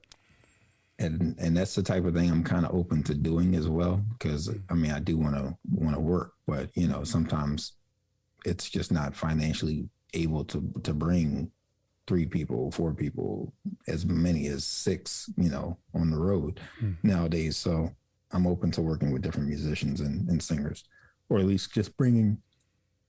And that's the type of thing I'm kind of open to doing as well, because I mean, I do want to work, but sometimes it's just not financially able to bring 3 people, 4 people, as many as 6, on the road nowadays. So I'm open to working with different musicians and singers, or at least just bringing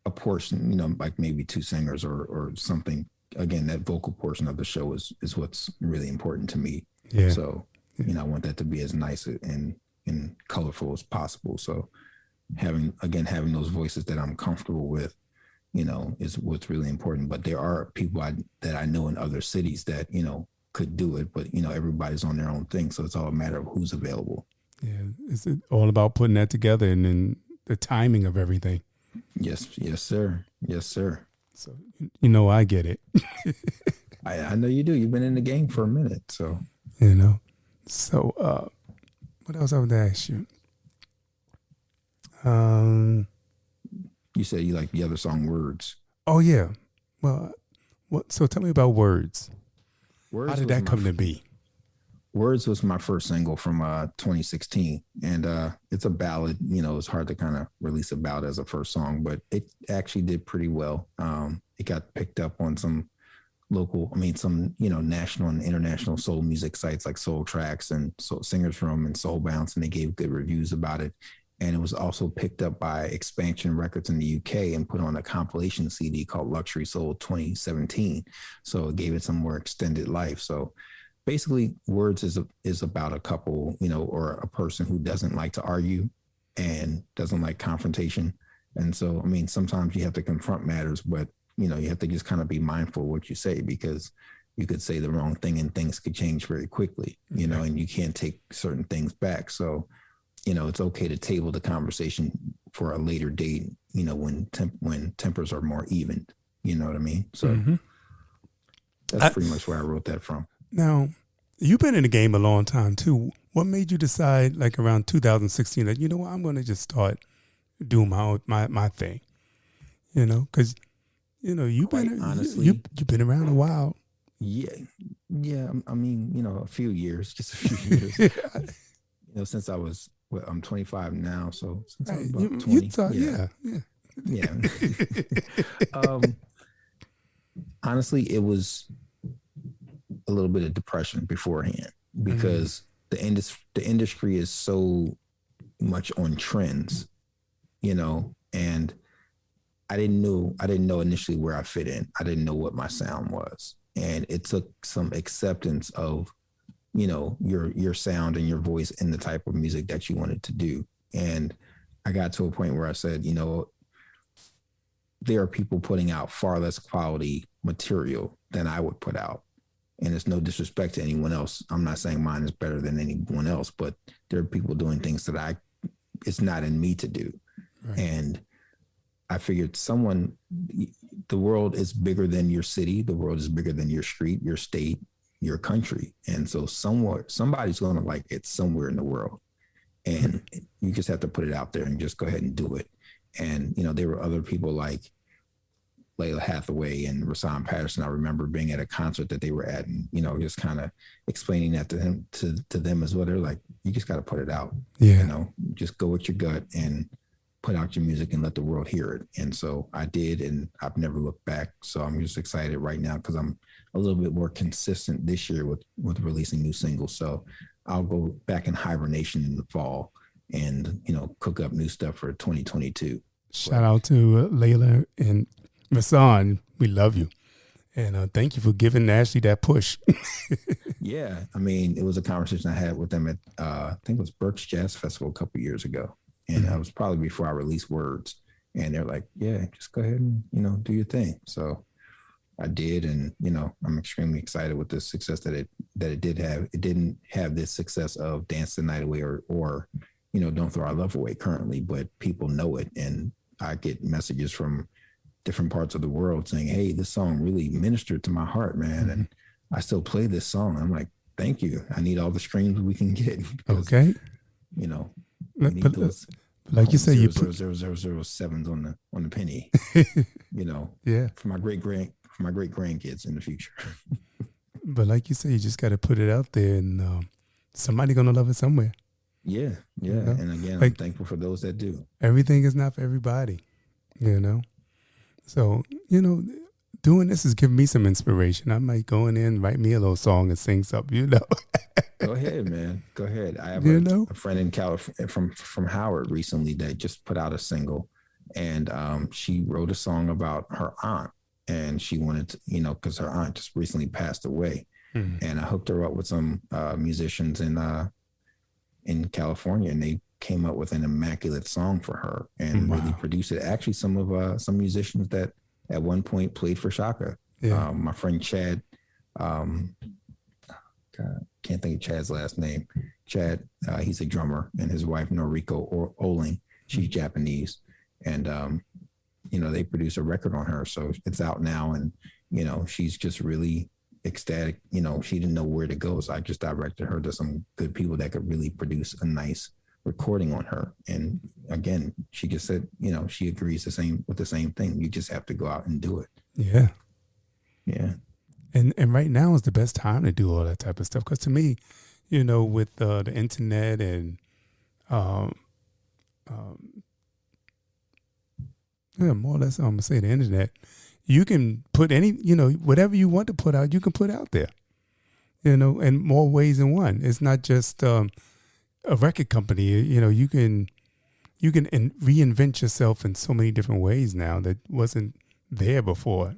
a portion, like maybe 2 singers or something. Again, that vocal portion of the show is what's really important to me. Yeah. So, I want that to be as nice and colorful as possible. So having those voices that I'm comfortable with, is what's really important. But there are people that I know in other cities that, could do it, but, everybody's on their own thing. So it's all a matter of who's available. Yeah. It's all about putting that together, and then the timing of everything. Yes, sir. Yes, sir. So, I get it. I know you do. You've been in the game for a minute. So, So, what else I would ask you? You said you like the other song Words. Oh, yeah. Well, so tell me about Words. How did that come to be? Words was my first single from 2016. And it's a ballad. It's hard to kind of release a ballad as a first song, but it actually did pretty well. It got picked up on some national and international soul music sites like Soul Tracks and Singers Room and Soul Bounce, and they gave good reviews about it. And it was also picked up by Expansion Records in the UK and put on a compilation CD called Luxury Soul 2017. So it gave it some more extended life. So basically, Words is about a couple, or a person who doesn't like to argue and doesn't like confrontation. And so, I mean, sometimes you have to confront matters, but you have to just kind of be mindful of what you say, because you could say the wrong thing and things could change very quickly, and you can't take certain things back. So, it's okay to table the conversation for a later date, when tempers are more even, you know what I mean? So that's pretty much where I wrote that from. Now, you've been in the game a long time too. What made you decide, like around 2016, that, what, I'm going to just start doing my thing, because you've been honestly, you've been around a while. Yeah. I mean, a few years, just a few years. Since I was, I'm 25 now, so since I was about 20. Yeah. Honestly, it was a little bit of depression beforehand, because the industry is so much on trends, and I didn't know initially where I fit in. I didn't know what my sound was. And it took some acceptance of, your sound and your voice and the type of music that you wanted to do. And I got to a point where I said, there are people putting out far less quality material than I would put out. And it's no disrespect to anyone else. I'm not saying mine is better than anyone else, but there are people doing things that it's not in me to do. Right. And I figured the world is bigger than your city. The world is bigger than your street, your state, your country. And so somebody's going to like it somewhere in the world. And you just have to put it out there and just go ahead and do it. And, there were other people like Layla Hathaway and Rasan Patterson. I remember being at a concert that they were at, and, just kind of explaining that to them as well. They're like, you just got to put it out. Yeah. Just go with your gut and put out your music and let the world hear it. And so I did, and I've never looked back. So I'm just excited right now because I'm a little bit more consistent this year with releasing new singles. So I'll go back in hibernation in the fall and, cook up new stuff for 2022. Shout out to Layla and Rasan. We love you. And thank you for giving Ashley that push. Yeah. I mean, it was a conversation I had with them at, I think it was Berks Jazz Festival a couple of years ago. And that was probably before I released Words. And they're like, yeah, just go ahead and, do your thing. So I did. And, I'm extremely excited with the success that it did have. It didn't have this success of Dance the Night Away or Don't Throw Our Love Away currently, but people know it. And I get messages from different parts of the world saying, hey, this song really ministered to my heart, man. And I still play this song. I'm like, thank you. I need all the streams we can get. Because, okay. We need those like you say, you put 0.00007s on the penny, yeah, for my great grandkids in the future. But like you say, you just got to put it out there, and somebody gonna love it somewhere. Yeah. And again, I'm thankful for those that do. Everything is not for everybody, So doing this is giving me some inspiration. I might go in there and write me a little song and sing something. Go ahead, man. Go ahead. I have a friend in California from Howard recently that just put out a single, and she wrote a song about her aunt, and she wanted to, because her aunt just recently passed away, and I hooked her up with some musicians in California, and they came up with an immaculate song for her and really produced it. Actually, some musicians that at one point played for Shaka. Yeah. My friend Chad. God, can't think of Chad's last name. Chad, he's a drummer, and his wife Noriko Oling, she's Japanese, and they produced a record on her, so it's out now, and she's just really ecstatic. She didn't know where to go, so I just directed her to some good people that could really produce a nice recording on her. And again, she just said, she agrees with the same thing. You just have to go out and do it. Yeah. And right now is the best time to do all that type of stuff. Because to me, with the internet and more or less, I'm gonna say the internet, you can put whatever you want to put out, you can put out there. In more ways than one. It's not just a record company. You can reinvent yourself in so many different ways now that wasn't there before.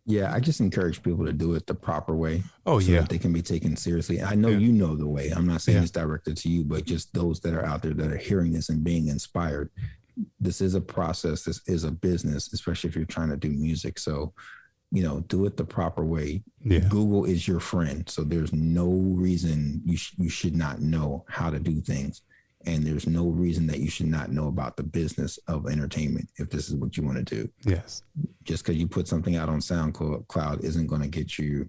Yeah, I just encourage people to do it the proper way. Oh, so yeah. that they can be taken seriously. I know you know the way. I'm not saying it's directed to you, but just those that are out there that are hearing this and being inspired. This is a process. This is a business, especially if you're trying to do music. So, do it the proper way. Yeah. Google is your friend. So there's no reason you should not know how to do things. And there's no reason that you should not know about the business of entertainment if this is what you want to do. Yes. Just because you put something out on SoundCloud isn't going to get you,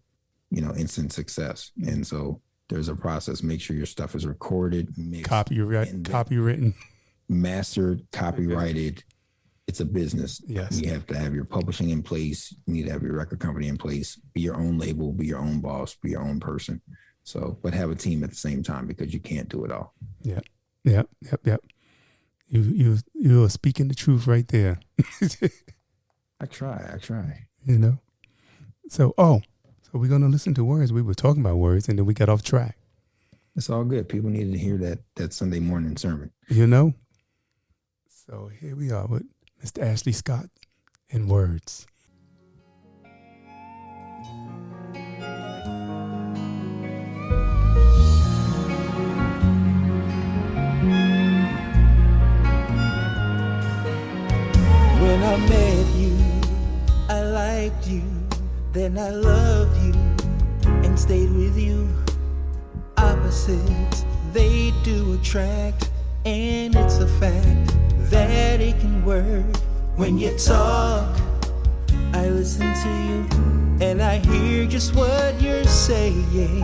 instant success. And so there's a process. Make sure your stuff is recorded, mixed, copywritten, mastered, copyrighted. It's a business. Yes. You have to have your publishing in place. You need to have your record company in place. Be your own label. Be your own boss. Be your own person. So, but have a team at the same time because you can't do it all. Yeah. Yep. You are speaking the truth right there. I try. So we're gonna listen to Words. We were talking about Words, and then we got off track. It's all good. People needed to hear that Sunday morning sermon. So here we are with Mr. Ashley Scott and Words. When I met you, I liked you, then I loved you and stayed with you. Opposites, they do attract, and it's a fact that it can work. When you talk, I listen to you, and I hear just what you're saying.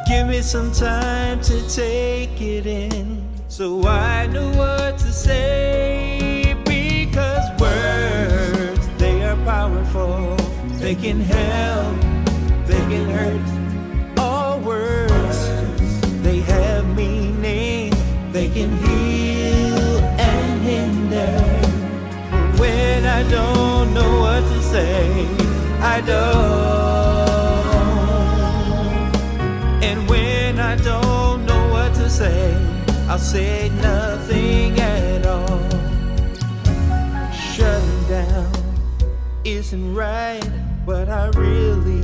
Give me some time to take it in, so I know what to say. Because words, they are powerful. They can help, they can hurt. All words, they have meaning. They can heal and hinder. When I don't know what to say, I don't. And when I I don't know what to say, I'll say nothing at all. Shutting down isn't right, but I really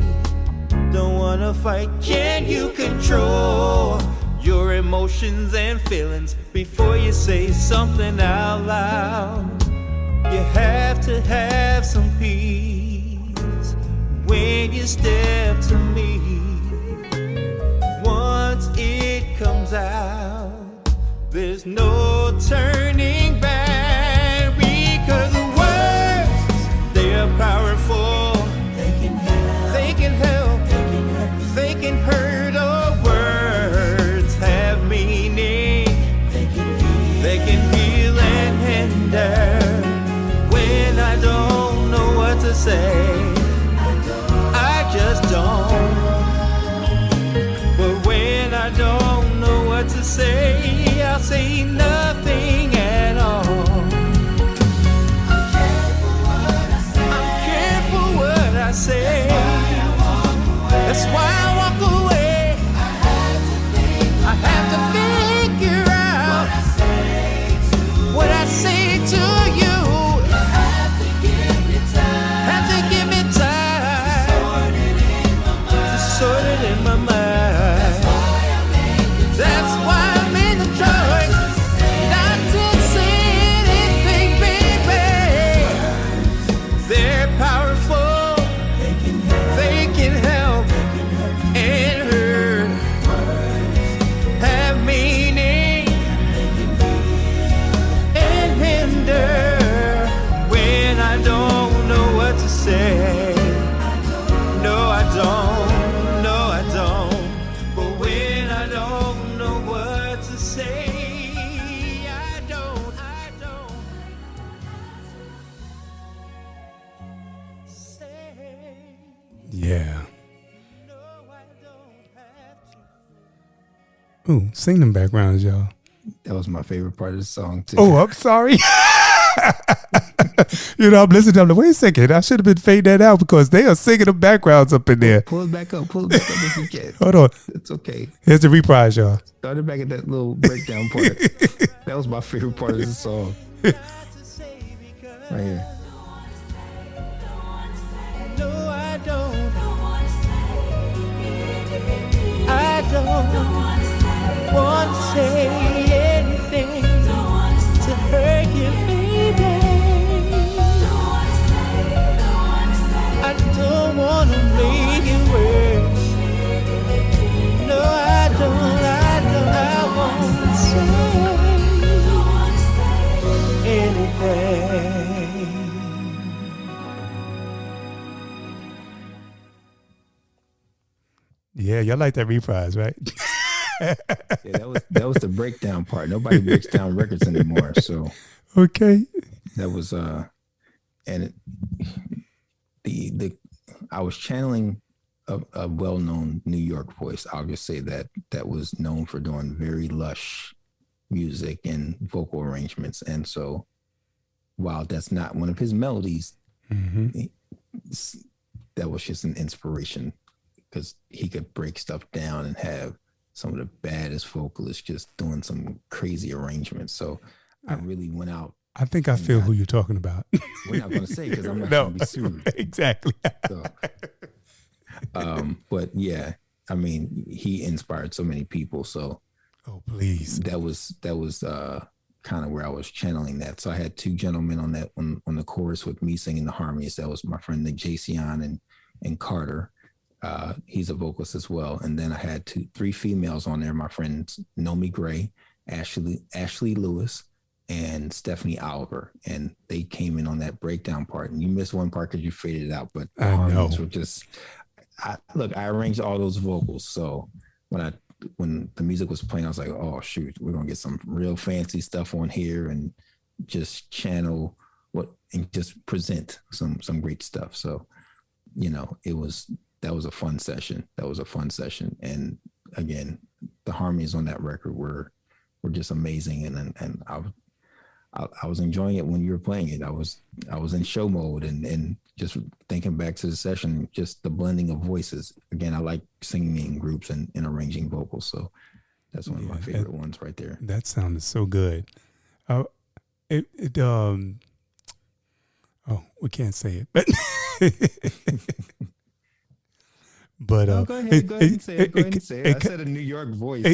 don't wanna fight. Can you control your emotions and feelings before you say something out loud? You have to have some peace when you step to me. Once it comes out, there's no turning back, because the words, they are powerful. They can help, they can help, they can hurt. Or words have meaning, they can heal and hinder. When I don't know what to say, I just don't. But when I don't know what to say, I'll say nothing at all. I'm careful what I say. That's why I walk away. I have to figure out what I say to you. Have to give me time to sort it in my mind. That's why I made the choice not to say anything, baby. They're powerful, they can help and hurt, have meaning and hinder. When I don't know what to say, no I don't, no I don't. But when I don't know what to say, I don't say. Yeah. No, I don't have to. Ooh, sing them backgrounds, y'all. That was my favorite part of the song too. Oh, I'm sorry. I'm listening to them. Wait a second. I should have been fading that out because they are singing the backgrounds up in there. Pull it back up if you can. Hold on. It's okay. Here's the reprise, y'all. Started back at that little breakdown part. That was my favorite part of the song. Right here. No, I don't. I don't want to say anything to hurt you, baby. I don't want to make it worse. No, I don't. I won't say anything. Yeah, y'all like that reprise, right? Yeah, that was the breakdown part. Nobody breaks down records anymore. So Okay. that was and the I was channeling a well-known New York voice. I'll just say that was known for doing very lush music and vocal arrangements. And so while that's not one of his melodies, that was just an inspiration because he could break stuff down and have some of the baddest vocalists just doing some crazy arrangements. So I really went out. I think I feel who you're talking about. We're not going to say because I'm not No, going to be sued. exactly. So, but yeah, I mean, he inspired so many people. So Oh, please. that was kind of where I was channeling that. So I had two gentlemen on that on the chorus with me singing the harmonies. That was my friend Nick Jason and Carter. He's a vocalist as well. And then I had three females on there. My friends Nomi Gray, Ashley Lewis, and Stephanie Oliver. And they came in on that breakdown part. And you missed one part because you faded it out. But the harmonies were just. I arranged all those vocals. So when the music was playing, I was like, oh shoot, we're gonna get some real fancy stuff on here and just channel and just present some great stuff. So, that was a fun session. And again, the harmonies on that record were just amazing. And I was enjoying it when you were playing it. I was in show mode and just thinking back to the session, just the blending of voices. Again, I like singing in groups and arranging vocals. So that's one of my favorite ones right there. That sounded so good. We can't say it, but but go ahead and say it. Go ahead and say it. I said a New York voice.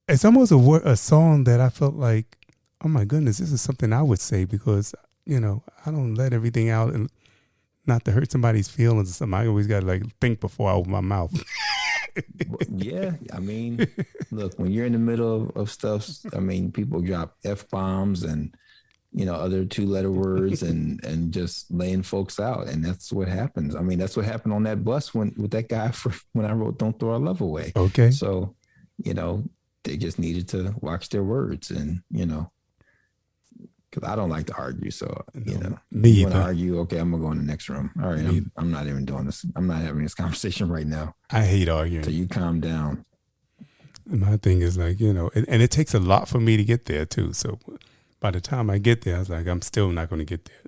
It's almost a song that I felt like, oh my goodness, this is something I would say, because I don't let everything out, and not to hurt somebody's feelings or something. I always got to like think before I open my mouth. Yeah, I mean, look, when you're in the middle of stuff, I mean, people drop F-bombs and other 2-letter words and just laying folks out, and that's what happens. I mean, that's what happened on that bus with that guy when I wrote "Don't Throw Our Love Away." Okay, so they just needed to watch their words, and because I don't like to argue, so me you want either. to argue, okay, I'm gonna go in the next room. All right, I'm not even doing this. I'm not having this conversation right now. I hate arguing. So you calm down. My thing is like, and it takes a lot for me to get there too. So by the time I get there, I was like, I'm still not going to get there.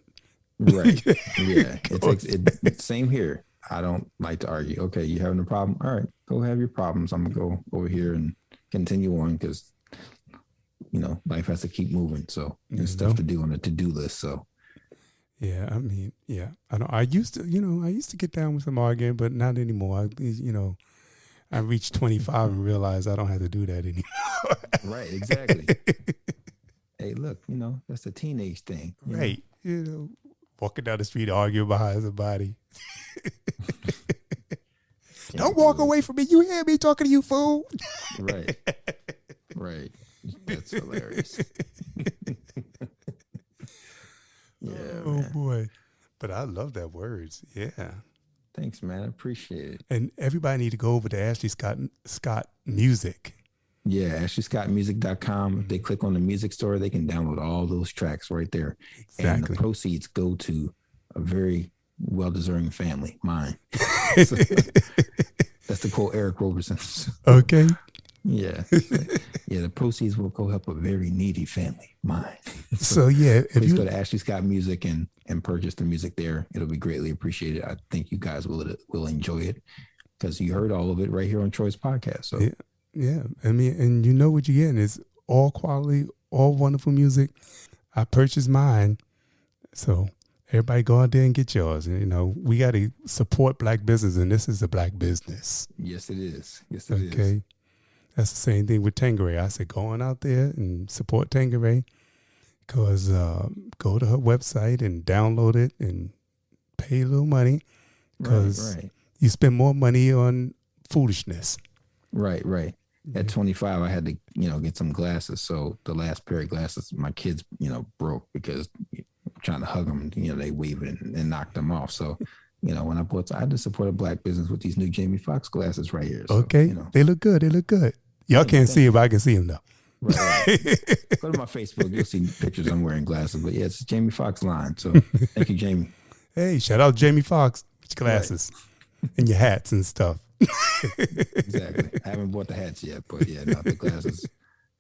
Right. Yeah. It takes it. Same here. I don't like to argue. Okay, you having a problem? All right, go have your problems. I'm gonna go over here and continue on, because life has to keep moving. So there's stuff to do on the to-do list. So yeah, I mean, yeah, I used to get down with some arguing, but not anymore. I reached 25 and realized I don't have to do that anymore. Right, exactly. Hey, look, that's a teenage thing. Right. Walking down the street arguing behind somebody. Don't walk away from me. You hear me talking to you, fool? Right. Right. That's hilarious. Yeah. Oh, man. boy. But I love that words. Yeah. Thanks, man. I appreciate it. And everybody need to go over to Ashley Scott Music. Yeah, AshleyScottMusic.com. If they click on the music store, they can download all those tracks right there. Exactly. And the proceeds go to a very well-deserving family, mine. So, that's to quote Eric Roberson. Okay. Yeah. Yeah, the proceeds will go help a very needy family, mine. So yeah, if please you go to Ashley Scott Music and purchase the music there. It'll be greatly appreciated. I think you guys will enjoy it, because you heard all of it right here on Troy's podcast. So yeah. I mean, and you know what you're getting is all quality, all wonderful music. I purchased mine, so everybody go out there and get yours. And, we got to support Black business, and this is a Black business. Yes, it is. Yes, it is. Okay. That's the same thing with Tangeray. I said, go on out there and support Tangeray, because go to her website and download it and pay a little money, because you spend more money on foolishness. Right. At 25, I had to, get some glasses. So the last pair of glasses, my kids, broke because trying to hug them, they wave it and knocked them off. So, when I had to support a Black business with these new Jamie Foxx glasses right here. So, okay. They look good. Y'all can't see it, but I can see them though. Right. Go to my Facebook. You'll see pictures. I'm wearing glasses, but yeah, it's a Jamie Foxx line. So thank you, Jamie. Hey, shout out Jamie Foxx with your glasses and your hats and stuff. Exactly. I haven't bought the hats yet, but yeah, not the glasses.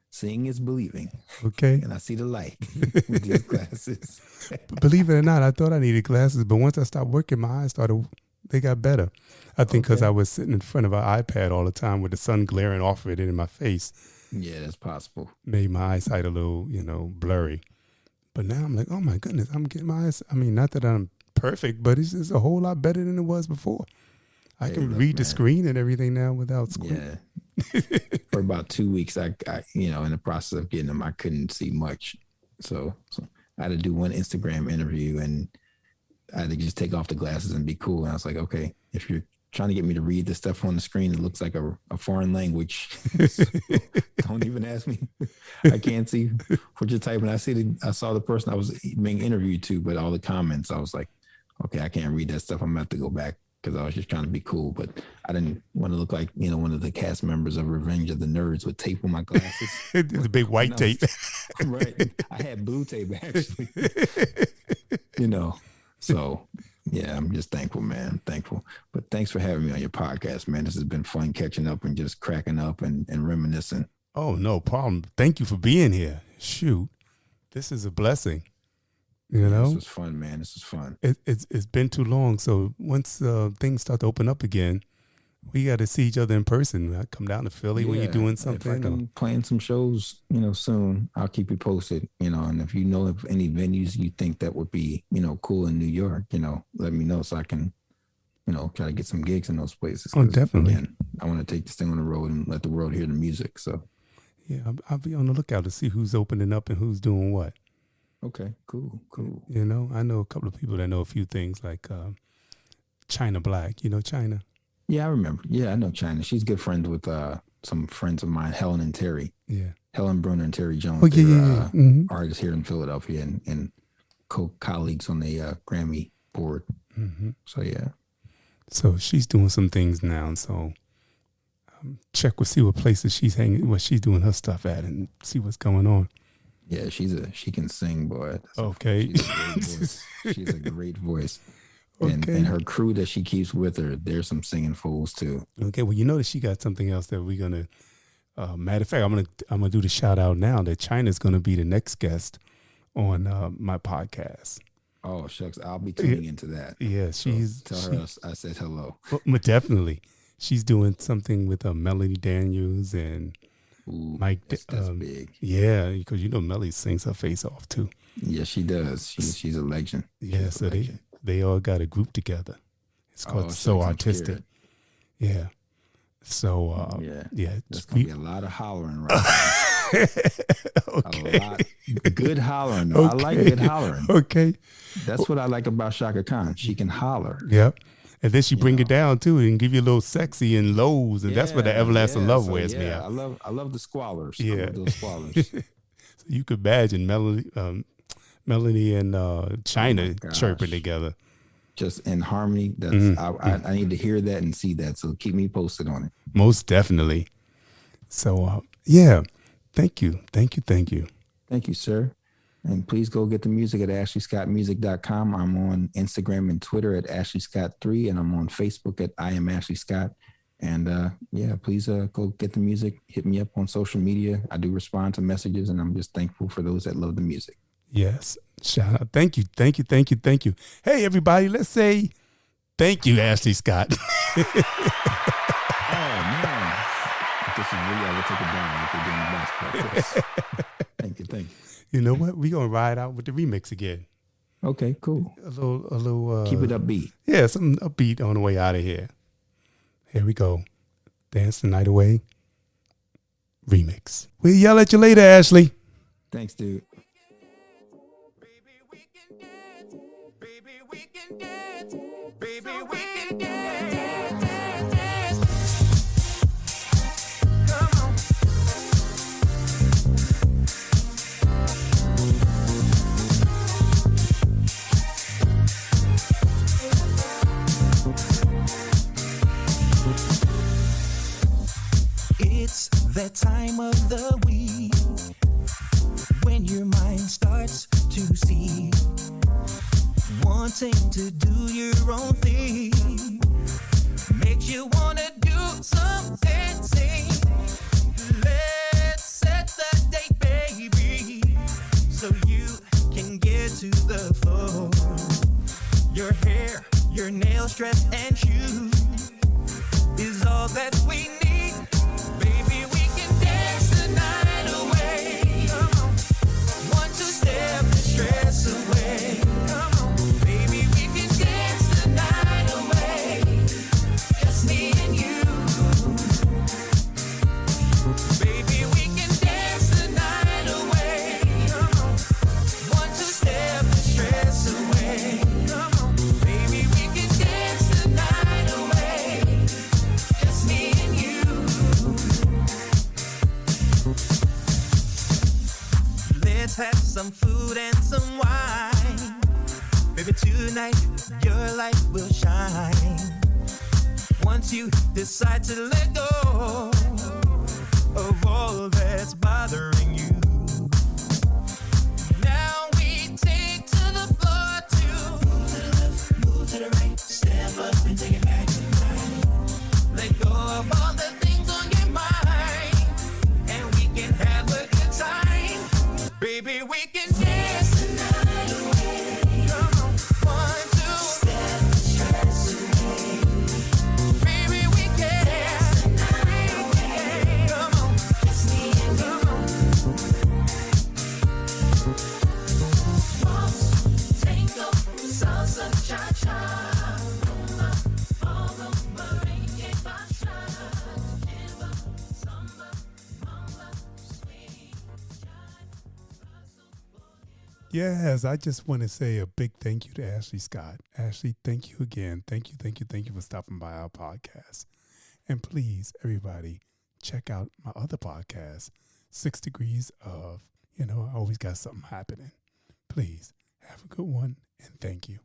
Seeing is believing. Okay. And I see the light with these glasses. Believe it or not, I thought I needed glasses, but once I stopped working, my eyes they got better. I think because I was sitting in front of an iPad all the time with the sun glaring off of it in my face. Yeah, that's possible. Made my eyesight a little, blurry. But now I'm like, oh my goodness, I'm getting my eyes. I mean, not that I'm perfect, but it's just a whole lot better than it was before. I can read the screen and everything now without screen. Yeah. For about 2 weeks, I in the process of getting them, I couldn't see much. So I had to do one Instagram interview, and I had to just take off the glasses and be cool. And I was like, okay, if you're trying to get me to read the stuff on the screen, it looks like a foreign language. So don't even ask me. I can't see what you're typing. I saw the person I was being interviewed to, but all the comments, I was like, okay, I can't read that stuff. I'm gonna have to go back, because I was just trying to be cool. But I didn't want to look like, one of the cast members of Revenge of the Nerds with tape on my glasses. The big white tape. Right. I had blue tape, actually. So yeah, I'm just thankful, man. I'm thankful. But thanks for having me on your podcast, man. This has been fun catching up and just cracking up and reminiscing. Oh, no problem. Thank you for being here. Shoot, this is a blessing. You This know, was fun, man. This was fun. it's been too long. So once things start to open up again, we got to see each other in person. I come down to Philly when you're doing something. If I come playing some shows, soon, I'll keep you posted, and if you know of any venues you think that would be, cool in New York, let me know so I can, try to get some gigs in those places. Oh, definitely. Again, I want to take this thing on the road and let the world hear the music. So, yeah, I'll be on the lookout to see who's opening up and who's doing what. okay, cool. I know a couple of people that know a few things like China Black. You know China? Yeah, I remember. Yeah, I know China. She's good friends with some friends of mine, Helen and Terry. Yeah. Helen Bruner and Terry Jones. Oh, yeah. Mm-hmm. Artists here in Philadelphia and co-colleagues on the Grammy board. Mm-hmm. So, yeah. So she's doing some things now. So check with see what places she's hanging, what she's doing her stuff at, and see what's going on. Yeah, she can sing, boy. Okay. She's a great voice. Okay. And her crew that she keeps with her, there's some singing fools too. Okay, well, you know that she got something else that we're gonna. Matter of fact, I'm gonna do the shout out now that China's gonna be the next guest on my podcast. Oh shucks, I'll be tuning into that. Yeah, Tell her I said hello. Well, definitely, she's doing something with Melanie Daniels and Mike. That's big. Yeah, because Melly sings her face off too. Yeah, she does. She's a legend. Yeah, so they all got a group together. It's called So Artistic. Yeah. So yeah, there's gonna be a lot of hollering right now. Okay. A lot good hollering. Though. Okay. I like good hollering. Okay. That's what I like about Shaka Khan. She can holler. Yep. And then she bring it down too and give you a little sexy and lows, and that's what the everlasting love wears me out. I love the squallers. Yeah. I love those squallers. So you could imagine Melanie and China chirping together. Just in harmony. That's I need to hear that and see that. So keep me posted on it. Most definitely. So yeah. Thank you. Thank you, sir. And please go get the music at ashleyscottmusic.com. I'm on Instagram and Twitter at ashleyscott3, and I'm on Facebook at I am Ashley Scott. And please go get the music. Hit me up on social media. I do respond to messages, and I'm just thankful for those that love the music. Yes. Shout out. Thank you. Hey, everybody, let's say thank you, Ashley Scott. Oh, man. This is really, I will take it down like they're doing the basketball course. Thank you. You know what? We're going to ride out with the remix again. Okay, cool. A little. Keep it upbeat. Yeah, something upbeat on the way out of here. Here we go. Dance the Night Away remix. We'll yell at you later, Ashley. Thanks, dude. It's that time of the week when your mind starts to see, wanting to do your own thing, makes you want to do some dancing. Let's set the date, baby, so you can get to the floor. Your hair, your nails, dress, and shoes is all that we need. Baby, we can dance the night away. Come on. 1, 2 step the stress away. Come on. Baby, we can dance the night away. Just me and you. Baby, we can dance the night away. Come on. 1, 2 step the stress away. Come on. Baby, we can dance the night away. Just me and you. Let's have some food and some wine. Baby, tonight your light will shine. Once you decide to let go of all that's bothering you. Now we take to the floor to move to the left, move to the right. Step up and take it back tonight. Let go of all the things on your mind, and we can have a good time. Baby, we can dance the night away. Yes, I just want to say a big thank you to Ashley Scott. Ashley, thank you again. Thank you for stopping by our podcast. And please, everybody, check out my other podcast, 6 Degrees of, I always got something happening. Please have a good one and thank you.